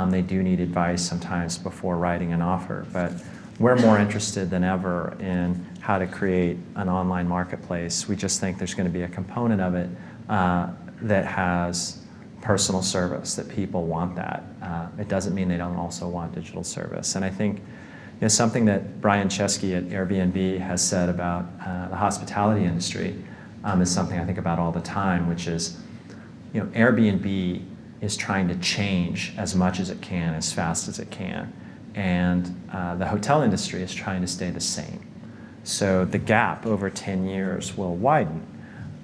They do need advice sometimes before writing an offer, but we're more interested than ever in how to create an online marketplace. We just think there's going to be a component of it that has personal service, that people want that. It doesn't mean they don't also want digital service. And I think something that Brian Chesky at Airbnb has said about the hospitality industry is something I think about all the time, which is, Airbnb is trying to change as much as it can, as fast as it can. And the hotel industry is trying to stay the same. So the gap over 10 years will widen.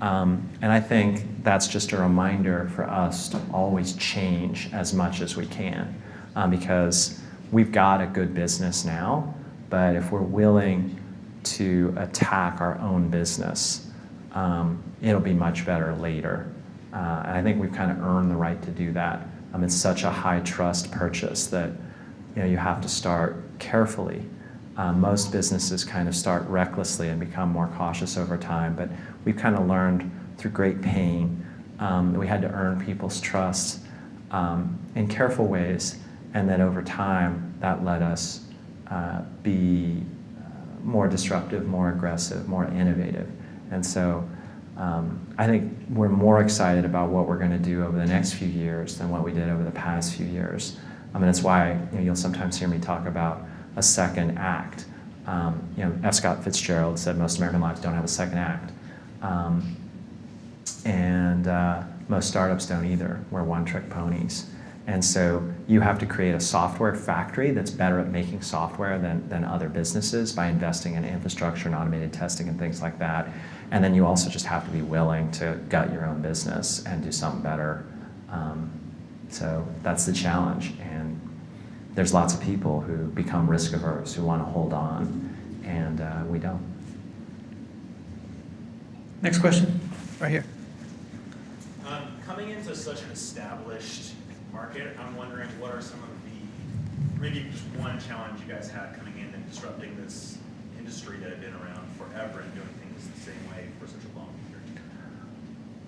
And I think that's just a reminder for us to always change as much as we can because we've got a good business now, but if we're willing to attack our own business, it'll be much better later. And I think we've kind of earned the right to do that. It's such a high trust purchase that you have to start carefully. Most businesses kind of start recklessly and become more cautious over time, but we've kind of learned through great pain that we had to earn people's trust in careful ways, and that over time that let us be more disruptive, more aggressive, more innovative. And so I think we're more excited about what we're going to do over the next few years than what we did over the past few years. That's why you'll sometimes hear me talk about a second act. F. Scott Fitzgerald said most American lives don't have a second act. And most startups don't either. We're one-trick ponies. And so you have to create a software factory that's better at making software than other businesses by investing in infrastructure and automated testing and things like that. And then you also just have to be willing to gut your own business and do something better. So that's the challenge. And there's lots of people who become risk averse, who want to hold on, and we don't. Next question, right here. Coming into such an established market, I'm wondering what are some of the, maybe just one challenge you guys had coming in and disrupting this industry that had been around forever and doing things the same way for such a long period?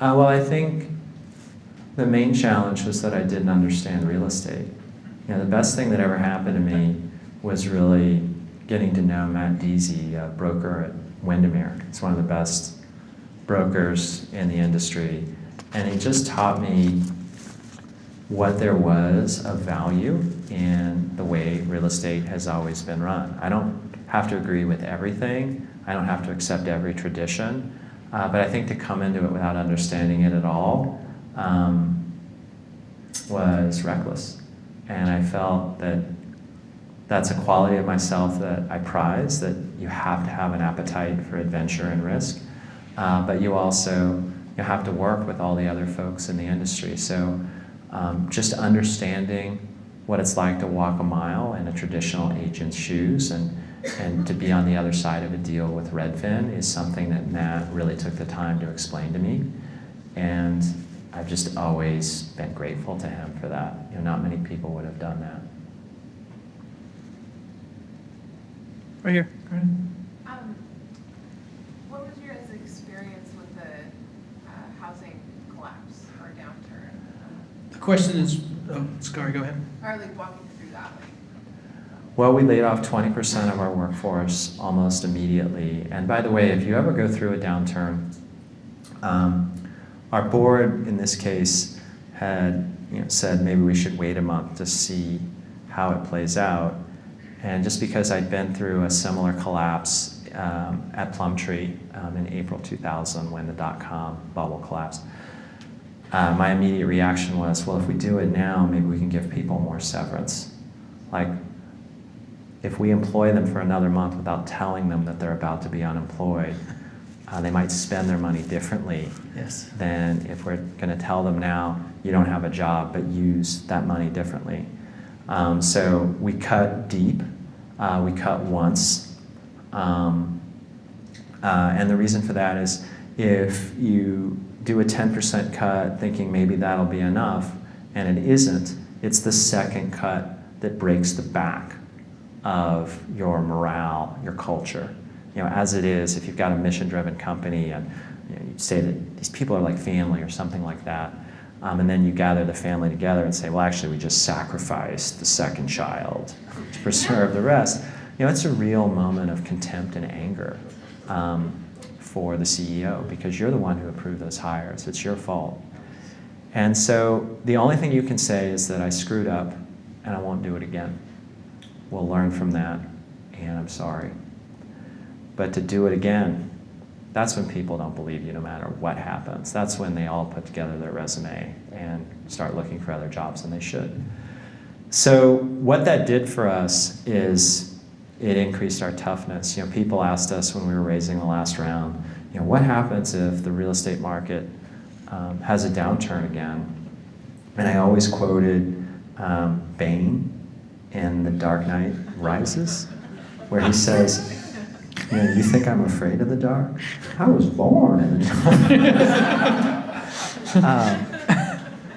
Well, I think the main challenge was that I didn't understand real estate. The best thing that ever happened to me was really getting to know Matt Deasy, a broker at Windermere. He's one of the best brokers in the industry. And he just taught me what there was of value in the way real estate has always been run. I don't have to agree with everything. I don't have to accept every tradition. But I think to come into it without understanding it at all was reckless. And I felt that that's a quality of myself that I prize, that you have to have an appetite for adventure and risk. But you also have to work with all the other folks in the industry. So just understanding what it's like to walk a mile in a traditional agent's shoes and to be on the other side of a deal with Redfin is something that Matt really took the time to explain to me. And I've just always been grateful to him for that. Not many people would have done that. Right here. Go ahead. What was your experience with the housing collapse or downturn? The question is, oh, Scary, go ahead. Or like walking through that, Well, we laid off 20% of our workforce almost immediately. And by the way, if you ever go through a downturn, our board in this case had said maybe we should wait a month to see how it plays out. And just because I'd been through a similar collapse at Plumtree in April 2000 when the dot-com bubble collapsed, my immediate reaction was, well, if we do it now, maybe we can give people more severance. Like, if we employ them for another month without telling them that they're about to be unemployed, They might spend their money differently Yes. than if we're going to tell them now, you don't have a job, but use that money differently. So we cut deep. We cut once. And the reason for that is if you do a 10% cut thinking maybe that'll be enough, and it isn't, it's the second cut that breaks the back of your morale, your culture. As it is, if you've got a mission-driven company and you say that these people are like family or something like that, and then you gather the family together and say, well, actually, we just sacrificed the second child to preserve the rest. It's a real moment of contempt and anger for the CEO because you're the one who approved those hires. It's your fault. And so the only thing you can say is that I screwed up and I won't do it again. We'll learn from that, and I'm sorry. But to do it again, that's when people don't believe you no matter what happens. That's when they all put together their resume and start looking for other jobs, and they should. So what that did for us is it increased our toughness. People asked us when we were raising the last round, what happens if the real estate market has a downturn again? And I always quoted Bane in The Dark Knight Rises, where he says, you think I'm afraid of the dark? I was born in the dark.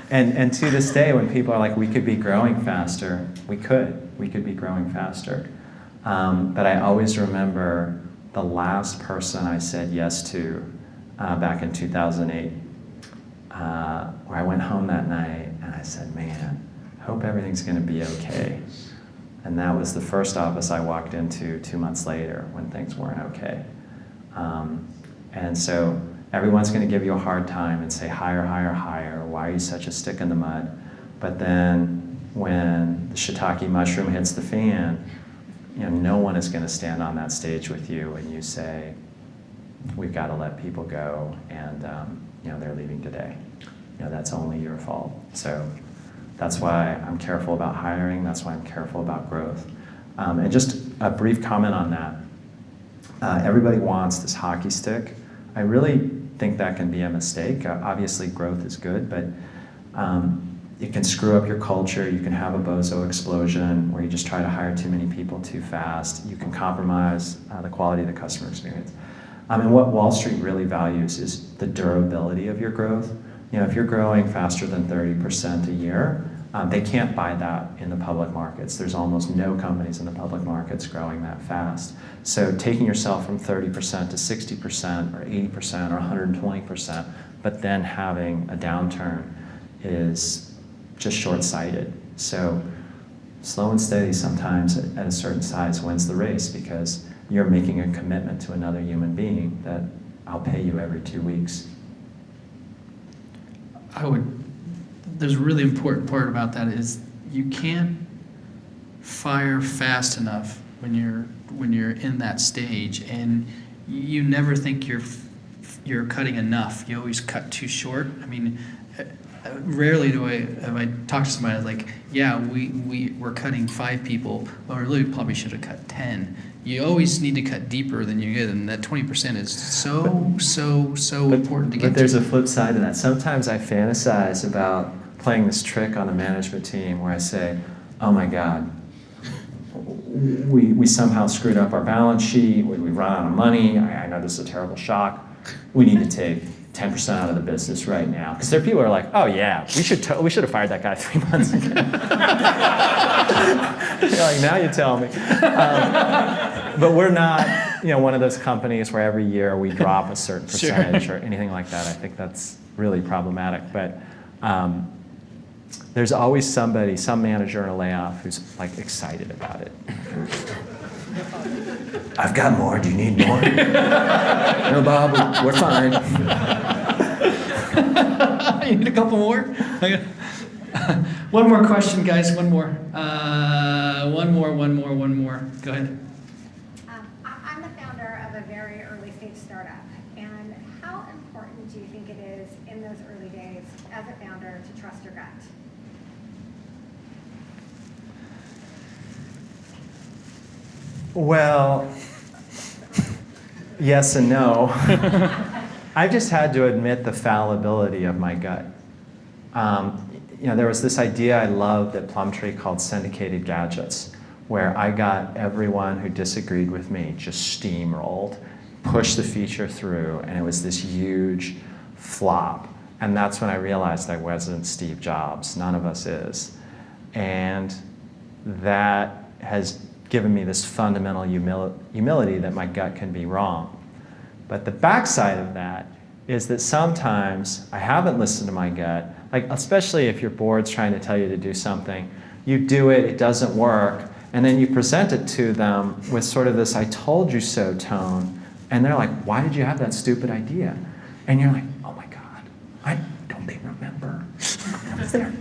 And to this day, when people are like, we could be growing faster, we could be growing faster. But I always remember the last person I said yes to back in 2008, where I went home that night and I said, man, I hope everything's going to be okay. And that was the first office I walked into 2 months later when things weren't okay. And so everyone's going to give you a hard time and say, hire, hire, hire. Why are you such a stick in the mud? But then when the shiitake mushroom hits the fan, no one is going to stand on that stage with you and you say, we've got to let people go and they're leaving today. That's only your fault. So that's why I'm careful about hiring. That's why I'm careful about growth. And just a brief comment on that. Everybody wants this hockey stick. I really think that can be a mistake. Obviously, growth is good, but it can screw up your culture. You can have a bozo explosion where you just try to hire too many people too fast. You can compromise the quality of the customer experience. And what Wall Street really values is the durability of your growth. If you're growing faster than 30% a year, they can't buy that in the public markets. There's almost no companies in the public markets growing that fast. So taking yourself from 30% to 60% or 80% or 120%, but then having a downturn is just short-sighted. So slow and steady sometimes at a certain size wins the race because you're making a commitment to another human being that I'll pay you every 2 weeks. There's a really important part about that is you can't fire fast enough when you're in that stage, and you never think you're cutting enough. You always cut too short. I mean, rarely have I talked to somebody like, yeah, we're cutting 5 people, but we really probably should have cut 10. You always need to cut deeper than you get, and that 20% is so important to get to. But there's a flip side to that. Sometimes I fantasize about playing this trick on the management team where I say, oh my God, we somehow screwed up our balance sheet, we run out of money, I know this is a terrible shock, we need to take 10% out of the business right now. Because there are people who are like, oh yeah, we should have fired that guy 3 months ago. You're like, now you tell me. But we're not one of those companies where every year we drop a certain percentage or anything like that. I think that's really problematic. But there's always some manager in a layoff who's like excited about it. I've got more. Do you need more? No, Bob, we're fine. You need a couple more? One more question, guys. One more. One more. Go ahead. I'm the founder of a very early stage startup. And how important do you think it is in those early days as a founder to trust your gut? Well, Yes and no. I've just had to admit the fallibility of my gut. There was this idea I loved at Plumtree called syndicated gadgets, where I got everyone who disagreed with me just steamrolled, pushed the feature through, and it was this huge flop. And that's when I realized I wasn't Steve Jobs. None of us is. And that has given me this fundamental humility that my gut can be wrong. But the backside of that is that sometimes I haven't listened to my gut, like especially if your board's trying to tell you to do something, you do it, it doesn't work, and then you present it to them with sort of this I told you so tone, and they're like, why did you have that stupid idea? And you're like, oh my God, don't they remember? I was there.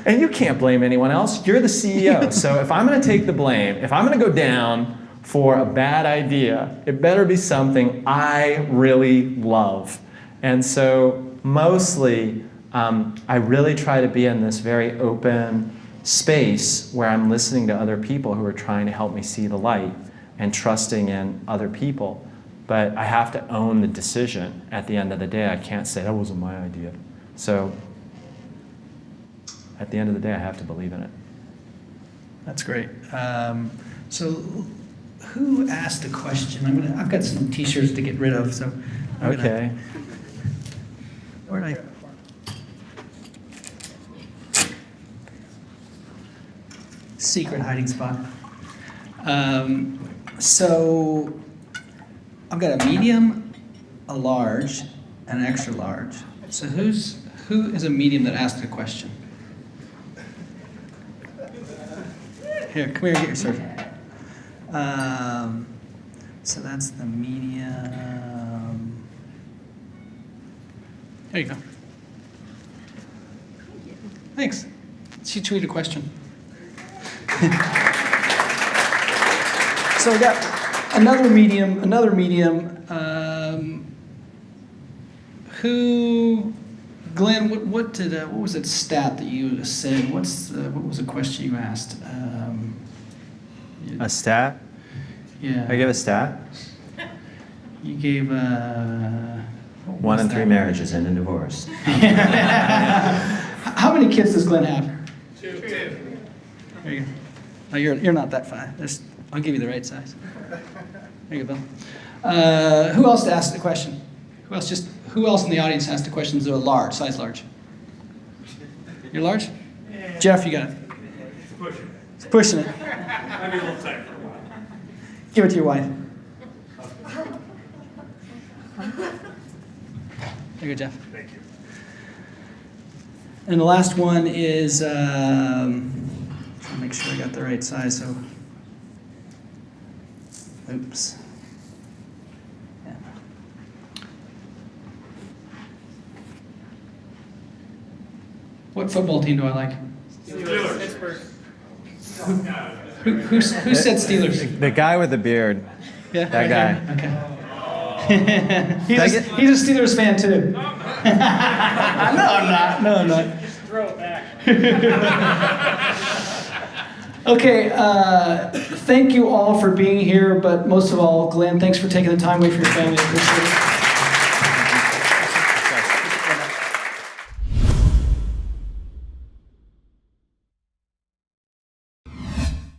And you can't blame anyone else. You're the CEO. So if I'm going to take the blame, if I'm going to go down for a bad idea, it better be something I really love. And so mostly, I really try to be in this very open space where I'm listening to other people who are trying to help me see the light and trusting in other people. But I have to own the decision at the end of the day. I can't say, that wasn't my idea. So at the end of the day, I have to believe in it. That's great. So who asked the question? I've got some T-shirts to get rid of, so. Okay. Where'd I? Secret hiding spot. So I've got a medium, a large, and an extra large. So who is a medium that asked a question? Here, come here, get your surgeon. So that's the medium. There you go. Thanks. She tweeted a question. So I got another medium. Glenn, what was that stat that you said? What was the question you asked? A stat? Yeah. I give a stat? You gave 1 in 3 marriages end in divorce. How many kids does Glenn have? 2. There you go. Oh, you're not that far. I'll give you the right size. There you go, Bill. Who else asked the question? Who else in the audience asked the questions that are large, size large? You're large? Yeah. Jeff, you got it. It's pushing it. Might be a little tight for a while. Give it to your wife. There you go, Jeff. Thank you. And the last one is, I'll make sure I got the right size, so, oops. Yeah. What football team do I like? Steelers. Who said Steelers? The guy with the beard. Yeah, That guy. Okay. he's a Steelers fan too. No, I'm not. No, I'm not. Just throw it back. Okay, thank you all for being here, but most of all, Glenn, thanks for taking the time away from your family. I appreciate it.